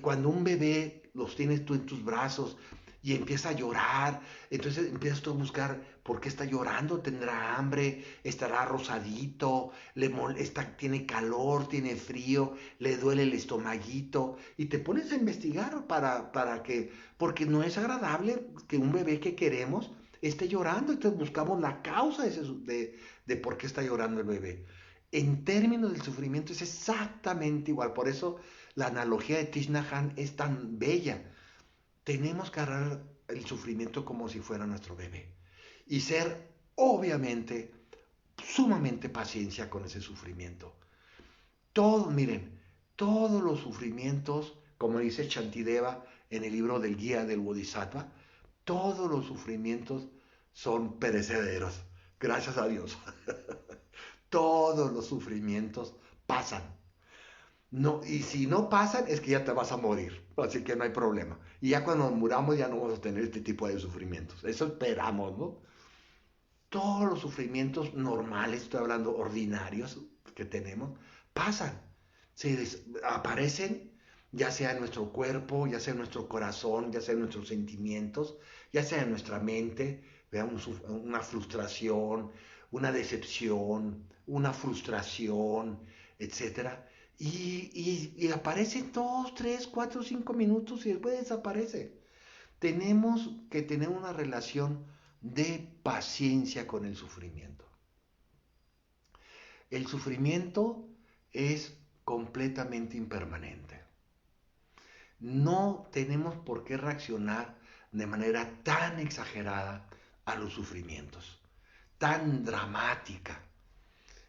Speaker 1: Cuando un bebé los tienes tú en tus brazos y empieza a llorar, entonces empiezas tú a buscar por qué está llorando, tendrá hambre, estará rosadito, le molesta, tiene calor, tiene frío, le duele el estomaguito, y te pones a investigar para que, porque no es agradable que un bebé que queremos esté llorando, entonces buscamos la causa de por qué está llorando el bebé. En términos del sufrimiento es exactamente igual, por eso la analogía de Thich Nhat Hanh es tan bella. Tenemos que agarrar el sufrimiento como si fuera nuestro bebé y ser, obviamente, sumamente paciencia con ese sufrimiento. Todos, miren, todos los sufrimientos, como dice Shantideva en el libro del Guía del Bodhisattva, todos los sufrimientos son perecederos, gracias a Dios. Todos los sufrimientos pasan. No, y si no pasan, es que ya te vas a morir. Así que no hay problema. Y ya cuando muramos ya no vamos a tener este tipo de sufrimientos. Eso esperamos, ¿no? Todos los sufrimientos normales, estoy hablando ordinarios que tenemos, pasan. Aparecen ya sea en nuestro cuerpo, ya sea en nuestro corazón, ya sea en nuestros sentimientos, ya sea en nuestra mente. Veamos una frustración, una decepción, una frustración, etcétera. Y aparece en 2, 3, 4, 5 minutos y después desaparece. Tenemos que tener una relación de paciencia con el sufrimiento. El sufrimiento es completamente impermanente. No tenemos por qué reaccionar de manera tan exagerada a los sufrimientos, tan dramática.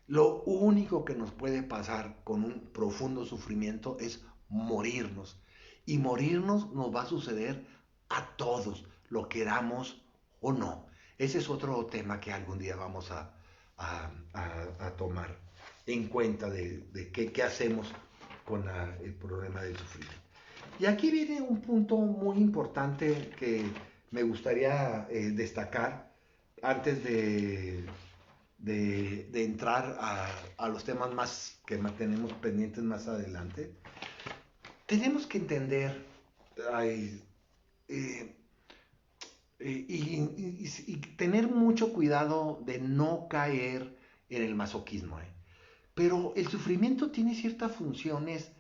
Speaker 1: Lo único que nos puede pasar con un profundo sufrimiento es morirnos. Y morirnos nos va a suceder a todos, lo queramos o no. Ese es otro tema que algún día vamos a tomar en cuenta de qué hacemos con el problema del sufrimiento. Y aquí viene un punto muy importante que me gustaría destacar antes de entrar a los temas más que tenemos pendientes más adelante. Tenemos que entender ay, eh, y tener mucho cuidado de no caer en el masoquismo. Pero el sufrimiento tiene ciertas funciones.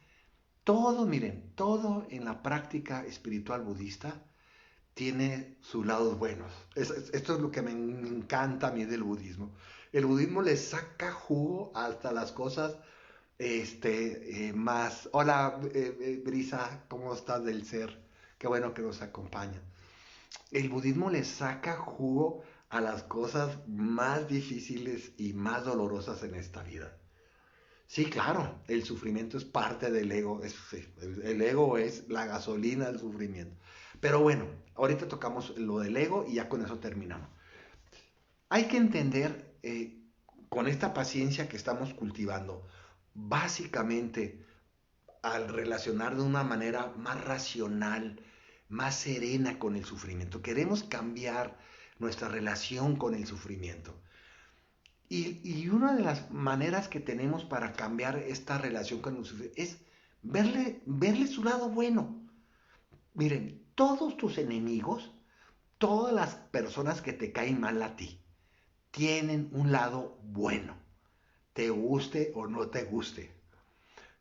Speaker 1: Todo, miren, todo en la práctica espiritual budista tiene sus lados buenos. Esto es lo que me encanta a mí del budismo. El budismo le saca jugo hasta las cosas más... Hola, Brisa, ¿cómo estás del ser? Qué bueno que nos acompaña. El budismo le saca jugo a las cosas más difíciles y más dolorosas en esta vida. Sí, claro, el sufrimiento es parte del ego. Sí, el ego es la gasolina del sufrimiento. Pero bueno, ahorita tocamos lo del ego y ya con eso terminamos. Hay que entender con esta paciencia que estamos cultivando, básicamente al relacionar de una manera más racional, más serena con el sufrimiento. Queremos cambiar nuestra relación con el sufrimiento. Y una de las maneras que tenemos para cambiar esta relación con el sufrimiento es verle su lado bueno. Miren, todos tus enemigos, todas las personas que te caen mal a ti, tienen un lado bueno, te guste o no te guste.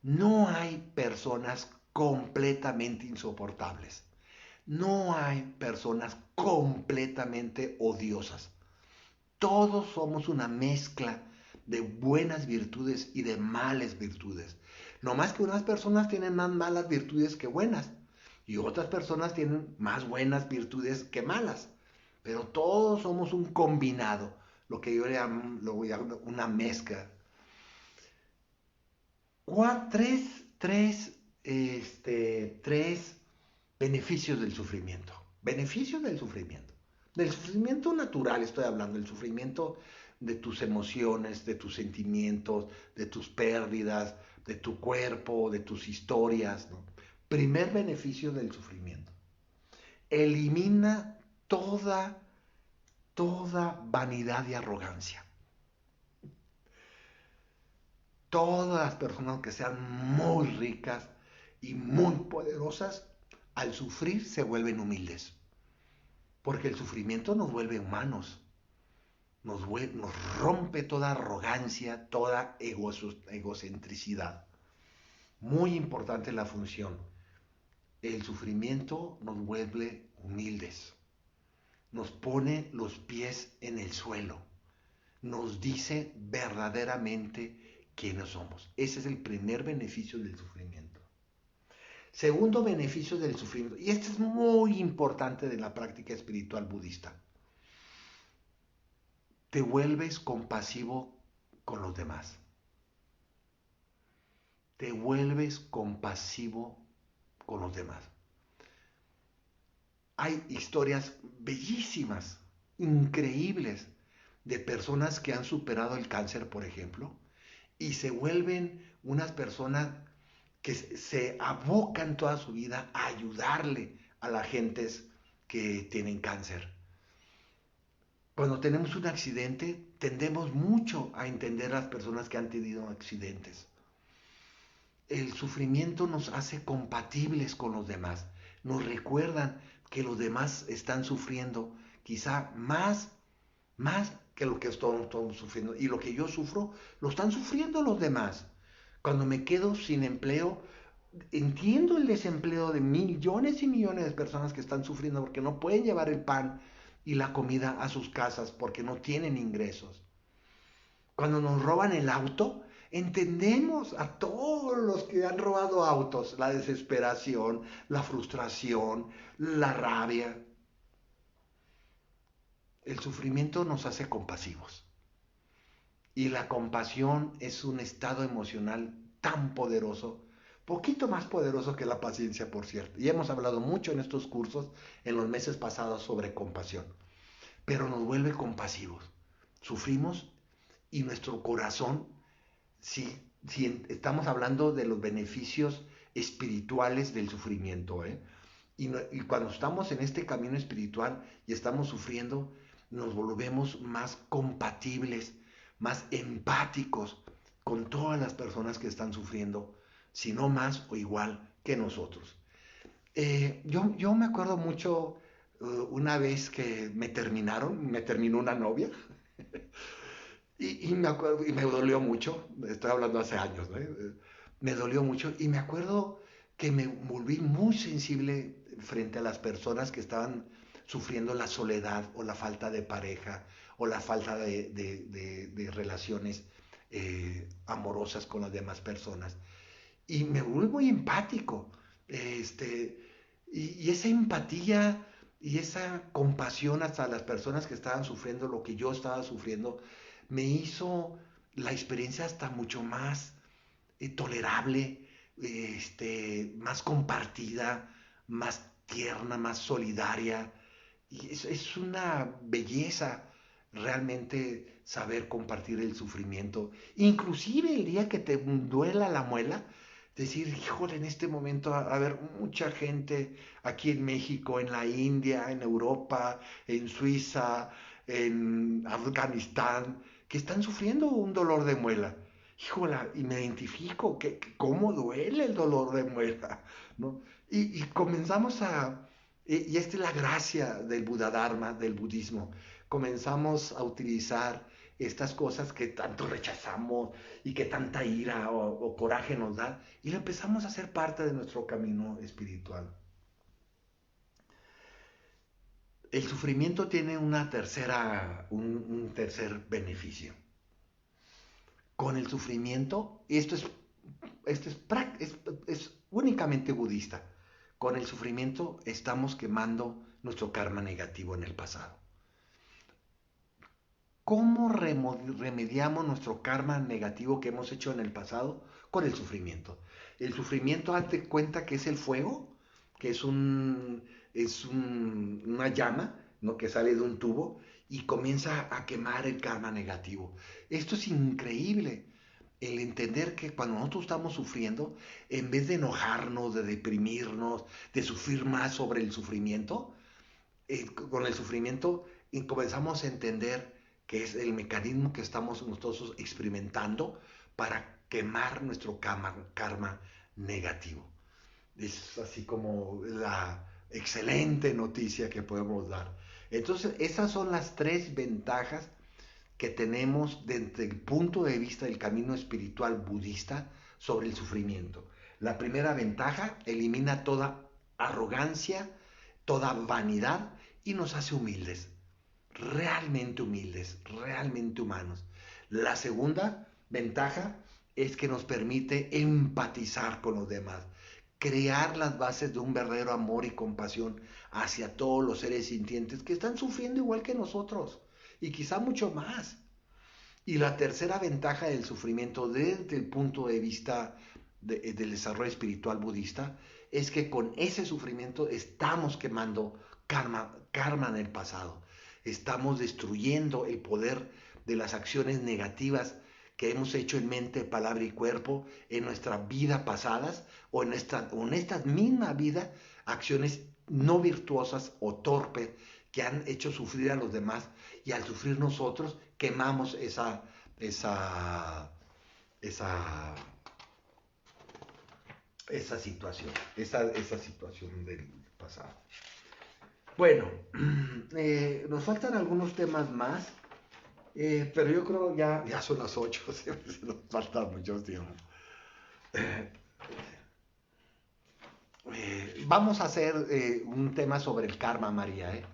Speaker 1: No hay personas completamente insoportables. No hay personas completamente odiosas. Todos somos una mezcla de buenas virtudes y de malas virtudes. No más que unas personas tienen más malas virtudes que buenas y otras personas tienen más buenas virtudes que malas. Pero todos somos un combinado, lo que yo lo llamo una mezcla. Tres, tres beneficios del sufrimiento. Beneficios del sufrimiento. Del sufrimiento natural estoy hablando, del sufrimiento de tus emociones, de tus sentimientos, de tus pérdidas. de tu cuerpo, de tus historias, ¿no? Primer beneficio del sufrimiento. Elimina toda vanidad y arrogancia. Todas las personas que sean muy ricas y muy poderosas, al sufrir se vuelven humildes. Porque el sufrimiento nos vuelve humanos, nos rompe toda arrogancia, toda egocentricidad. Muy importante la función. El sufrimiento nos vuelve humildes, nos pone los pies en el suelo, nos dice verdaderamente quiénes somos. Ese es el primer beneficio del sufrimiento. Segundo beneficio del sufrimiento, y este es muy importante de la práctica espiritual budista, te vuelves compasivo con los demás. Te vuelves compasivo con los demás. Hay historias bellísimas, increíbles, de personas que han superado el cáncer, por ejemplo, y se vuelven unas personas que se abocan toda su vida a ayudarle a las gentes que tienen cáncer. Cuando tenemos un accidente, tendemos mucho a entender a las personas que han tenido accidentes. El sufrimiento nos hace compatibles con los demás. Nos recuerdan que los demás están sufriendo quizá más que lo que estamos sufriendo. Y lo que yo sufro, lo están sufriendo los demás. Cuando me quedo sin empleo, entiendo el desempleo de millones y millones de personas que están sufriendo porque no pueden llevar el pan y la comida a sus casas porque no tienen ingresos. Cuando nos roban el auto, entendemos a todos los que han robado autos, la desesperación, la frustración, la rabia. El sufrimiento nos hace compasivos. Y la compasión es un estado emocional tan poderoso, poquito más poderoso que la paciencia, por cierto. Y hemos hablado mucho en estos cursos en los meses pasados sobre compasión. Pero nos vuelve compasivos. Sufrimos y nuestro corazón, si estamos hablando de los beneficios espirituales del sufrimiento, ¿eh? Y cuando estamos en este camino espiritual y estamos sufriendo, nos volvemos más compatibles, más empáticos con todas las personas que están sufriendo, si no más o igual que nosotros. Yo me acuerdo mucho una vez que me terminó una novia, y me acuerdo, y me dolió mucho, estoy hablando hace años, ¿no? Me dolió mucho y me acuerdo que me volví muy sensible frente a las personas que estaban sufriendo la soledad o la falta de pareja o la falta de relaciones amorosas con las demás personas. Y me volví muy empático. Y esa empatía y esa compasión hacia las personas que estaban sufriendo lo que yo estaba sufriendo me hizo la experiencia hasta mucho más tolerable, más compartida, más tierna, más solidaria. Y es una belleza realmente saber compartir el sufrimiento. Inclusive el día que te duela la muela, decir, híjole, en este momento a ver mucha gente aquí en México, en la India, en Europa, en Suiza, en Afganistán, que están sufriendo un dolor de muela. Híjola, y me identifico, cómo duele el dolor de muela, ¿no? Y comenzamos y esta es la gracia del Buda Dharma, del budismo, comenzamos a utilizar estas cosas que tanto rechazamos y que tanta ira o coraje nos da, y lo empezamos a hacer parte de nuestro camino espiritual. El sufrimiento tiene un tercer beneficio. Con el sufrimiento, y esto es únicamente budista, con el sufrimiento estamos quemando nuestro karma negativo en el pasado. ¿Cómo remediamos nuestro karma negativo que hemos hecho en el pasado? Con el sufrimiento. El sufrimiento, hazte cuenta que es el fuego, que una llama, ¿no? Que sale de un tubo y comienza a quemar el karma negativo. Esto es increíble. el entender que cuando nosotros estamos sufriendo, en vez de enojarnos, de deprimirnos, de sufrir más sobre el sufrimiento, con el sufrimiento y comenzamos a entender que es el mecanismo que estamos nosotros experimentando para quemar nuestro karma negativo. Es así como la excelente noticia que podemos dar. Entonces, esas son las tres ventajas que tenemos desde el punto de vista del camino espiritual budista sobre el sufrimiento. La primera ventaja elimina toda arrogancia, toda vanidad y nos hace humildes, realmente humanos. La segunda ventaja es que nos permite empatizar con los demás, crear las bases de un verdadero amor y compasión hacia todos los seres sintientes que están sufriendo igual que nosotros y quizá mucho más. Y la tercera ventaja del sufrimiento desde el punto de vista del desarrollo espiritual budista es que con ese sufrimiento estamos quemando karma en el pasado. Estamos destruyendo el poder de las acciones negativas que hemos hecho en mente, palabra y cuerpo en nuestra vida pasadas o en esta misma vida, acciones no virtuosas o torpes que han hecho sufrir a los demás y al sufrir nosotros quemamos esa, esa, esa situación del pasado. Bueno, nos faltan algunos temas más, pero yo creo ya son las 8, nos falta mucho tiempo. Vamos a hacer un tema sobre el karma, María.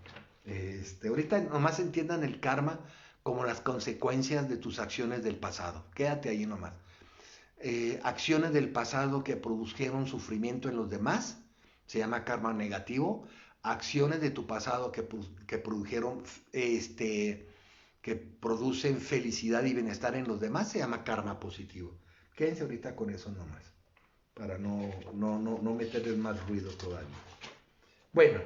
Speaker 1: Ahorita nomás entiendan el karma como las consecuencias de tus acciones del pasado. Quédate ahí nomás. Acciones del pasado que produjeron sufrimiento en los demás, se llama karma negativo. Acciones de tu pasado que produjeron, que producen felicidad y bienestar en los demás, se llama karma positivo. Quédense ahorita con eso nomás, para no meterles más ruido todavía. Bueno,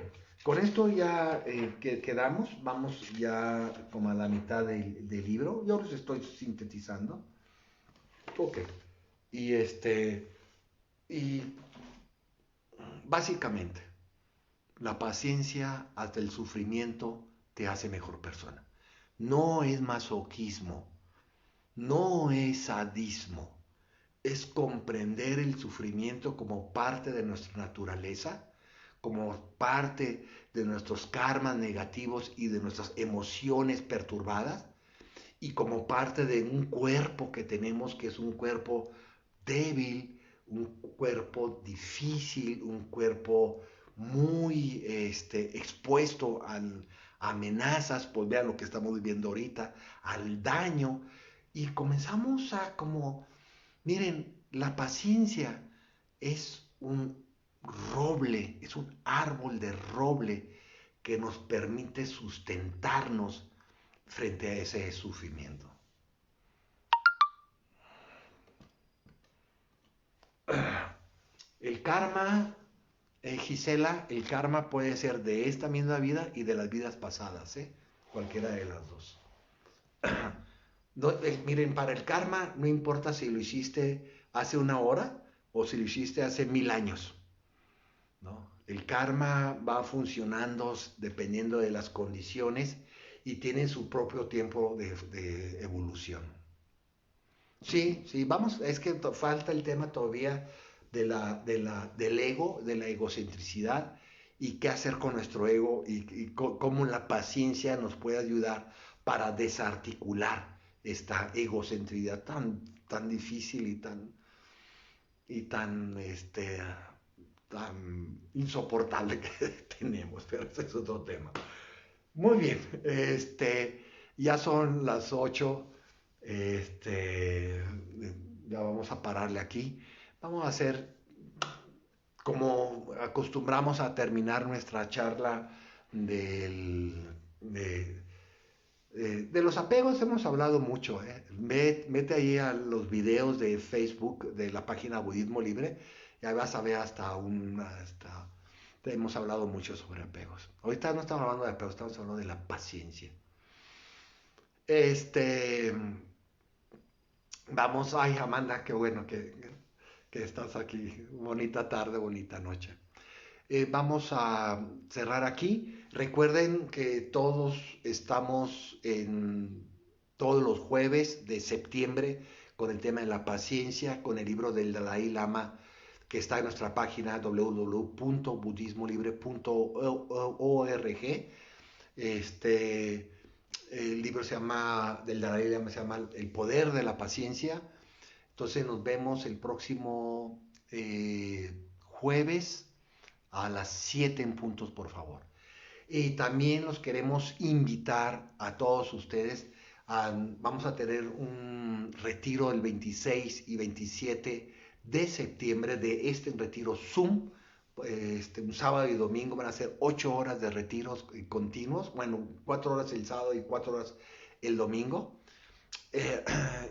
Speaker 1: con esto ya quedamos, vamos ya como a la mitad del libro, yo los estoy sintetizando. Ok. Y y básicamente, la paciencia hasta el sufrimiento te hace mejor persona. No es masoquismo, no es sadismo, es comprender el sufrimiento como parte de nuestra naturaleza, como parte de nuestros karmas negativos y de nuestras emociones perturbadas, y como parte de un cuerpo que tenemos que es un cuerpo débil, un cuerpo difícil, un cuerpo muy expuesto a amenazas, pues vean lo que estamos viviendo ahorita, al daño, y comenzamos a como, miren, la paciencia es un roble, es un árbol de roble que nos permite sustentarnos frente a ese sufrimiento. El karma, Gisela, el karma puede ser de esta misma vida y de las vidas pasadas, cualquiera de las dos. No, miren, para el karma no importa si lo hiciste hace una hora o si lo hiciste hace 1000 años, ¿no? El karma va funcionando dependiendo de las condiciones y tiene su propio tiempo de evolución. Sí, sí, vamos, es que falta el tema todavía del ego, de la egocentricidad y qué hacer con nuestro ego y cómo la paciencia nos puede ayudar para desarticular esta egocentricidad tan difícil y tan insoportable que tenemos, pero ese es otro tema. Muy bien, ya son las 8. Ya vamos a pararle aquí. Vamos a hacer como acostumbramos a terminar nuestra charla de los apegos. Hemos hablado mucho. Mete ahí a los videos de Facebook de la página Budismo Libre. Ya vas a ver hemos hablado mucho sobre apegos. Ahorita no estamos hablando de apegos, estamos hablando de la paciencia. Vamos, ay Amanda, qué bueno que estás aquí. Bonita tarde, bonita noche. Vamos a cerrar aquí. Recuerden que todos estamos en todos los jueves de septiembre con el tema de la paciencia, con el libro del Dalai Lama que está en nuestra página www.budismolibre.org. Este, el libro se llama, del Dalai Lama se llama El poder de la paciencia. Entonces nos vemos el próximo jueves a las 7 en puntos, por favor. Y también los queremos invitar a todos ustedes. Vamos a tener un retiro el 26 y 27 de septiembre de este retiro Zoom. Un sábado y domingo van a ser 8 horas de retiros continuos. Bueno, 4 horas el sábado y 4 horas el domingo. Eh,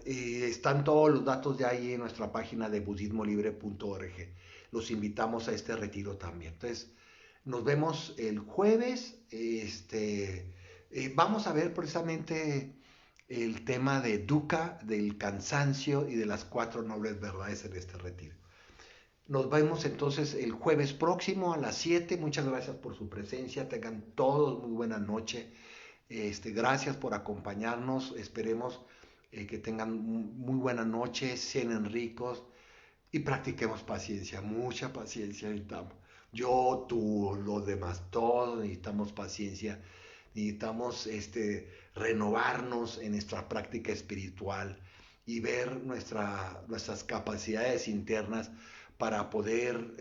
Speaker 1: y están todos los datos de ahí en nuestra página de budismolibre.org. Los invitamos a este retiro también. Entonces, nos vemos el jueves. Vamos a ver precisamente el tema de dukkha, del cansancio y de las cuatro nobles verdades en este retiro. Nos vemos entonces el jueves próximo a las 7. Muchas gracias por su presencia. Tengan todos muy buena noche. Gracias por acompañarnos. Esperemos que tengan muy buena noche, cenen ricos y practiquemos paciencia, mucha paciencia necesitamos. Yo, tú, los demás, todos necesitamos paciencia, necesitamos renovarnos en nuestra práctica espiritual y ver nuestras capacidades internas para poder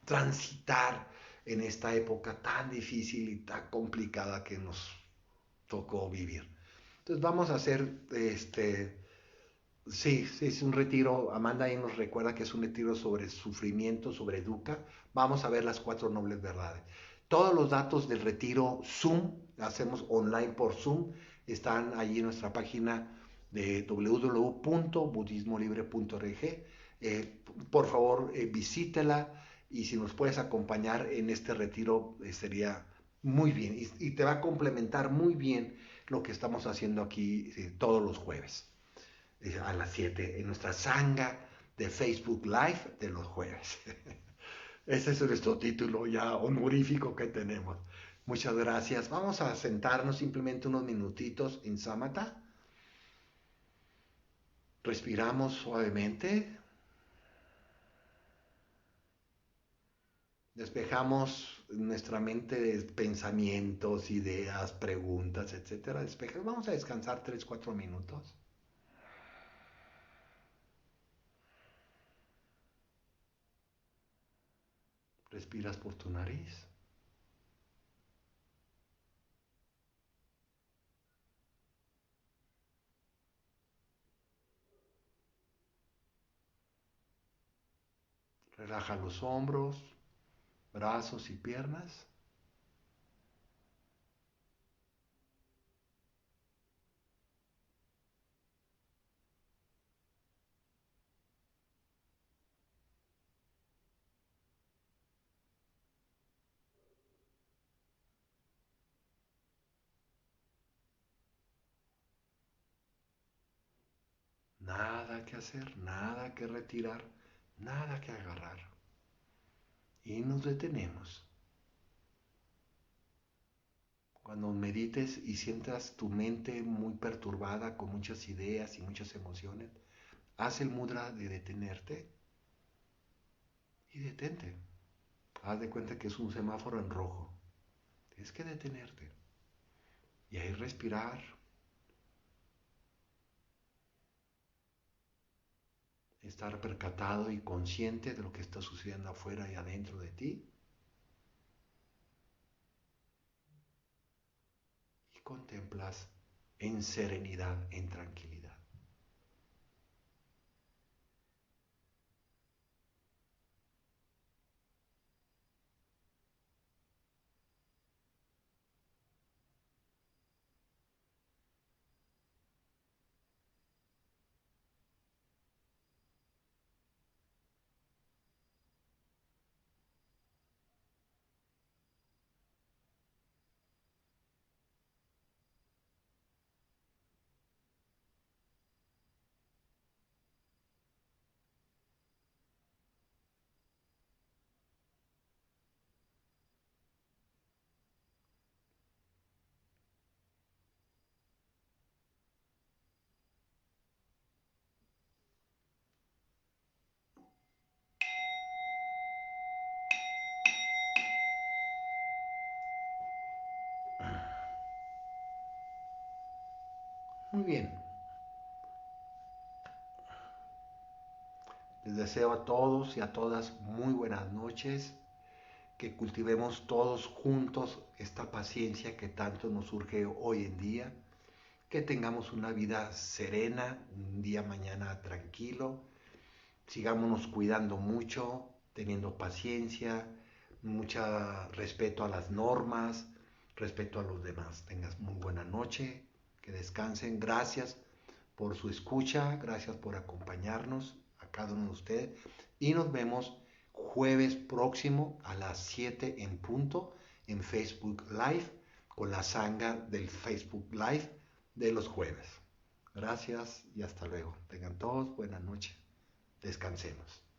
Speaker 1: transitar en esta época tan difícil y tan complicada que nos tocó vivir. Entonces vamos a hacer sí, sí, es un retiro. Amanda ahí nos recuerda que es un retiro sobre sufrimiento, sobre dukkha. Vamos a ver las cuatro nobles verdades. Todos los datos del retiro Zoom, hacemos online por Zoom, están allí en nuestra página de www.budismolibre.org. Por favor, visítela y si nos puedes acompañar en este retiro sería muy bien y te va a complementar muy bien lo que estamos haciendo aquí todos los jueves a las 7 en nuestra sanga de Facebook Live de los jueves. Ese es nuestro título ya honorífico que tenemos. Muchas gracias. Vamos a sentarnos simplemente unos minutitos en Samatha. Respiramos suavemente. Despejamos nuestra mente de pensamientos, ideas, preguntas, etcétera. Vamos a descansar 3, 4 minutos. Respiras por tu nariz. Relaja los hombros, brazos y piernas. Nada que hacer, nada que retirar, nada que agarrar. Y nos detenemos. Cuando medites y sientas tu mente muy perturbada con muchas ideas y muchas emociones, haz el mudra de detenerte y detente. Haz de cuenta que es un semáforo en rojo. Tienes que detenerte. Y ahí respirar, estar percatado y consciente de lo que está sucediendo afuera y adentro de ti. Y contemplas en serenidad, en tranquilidad. Muy bien. Les deseo a todos y a todas muy buenas noches, que cultivemos todos juntos esta paciencia que tanto nos surge hoy en día, que tengamos una vida serena, un día mañana tranquilo, sigámonos cuidando mucho, teniendo paciencia, mucho respeto a las normas, respeto a los demás. Tengas muy buena noche, que descansen. Gracias por su escucha, gracias por acompañarnos a cada uno de ustedes y nos vemos jueves próximo a las 7 en punto en Facebook Live con la sanga del Facebook Live de los jueves. Gracias y hasta luego. Tengan todos buena noche. Descansemos.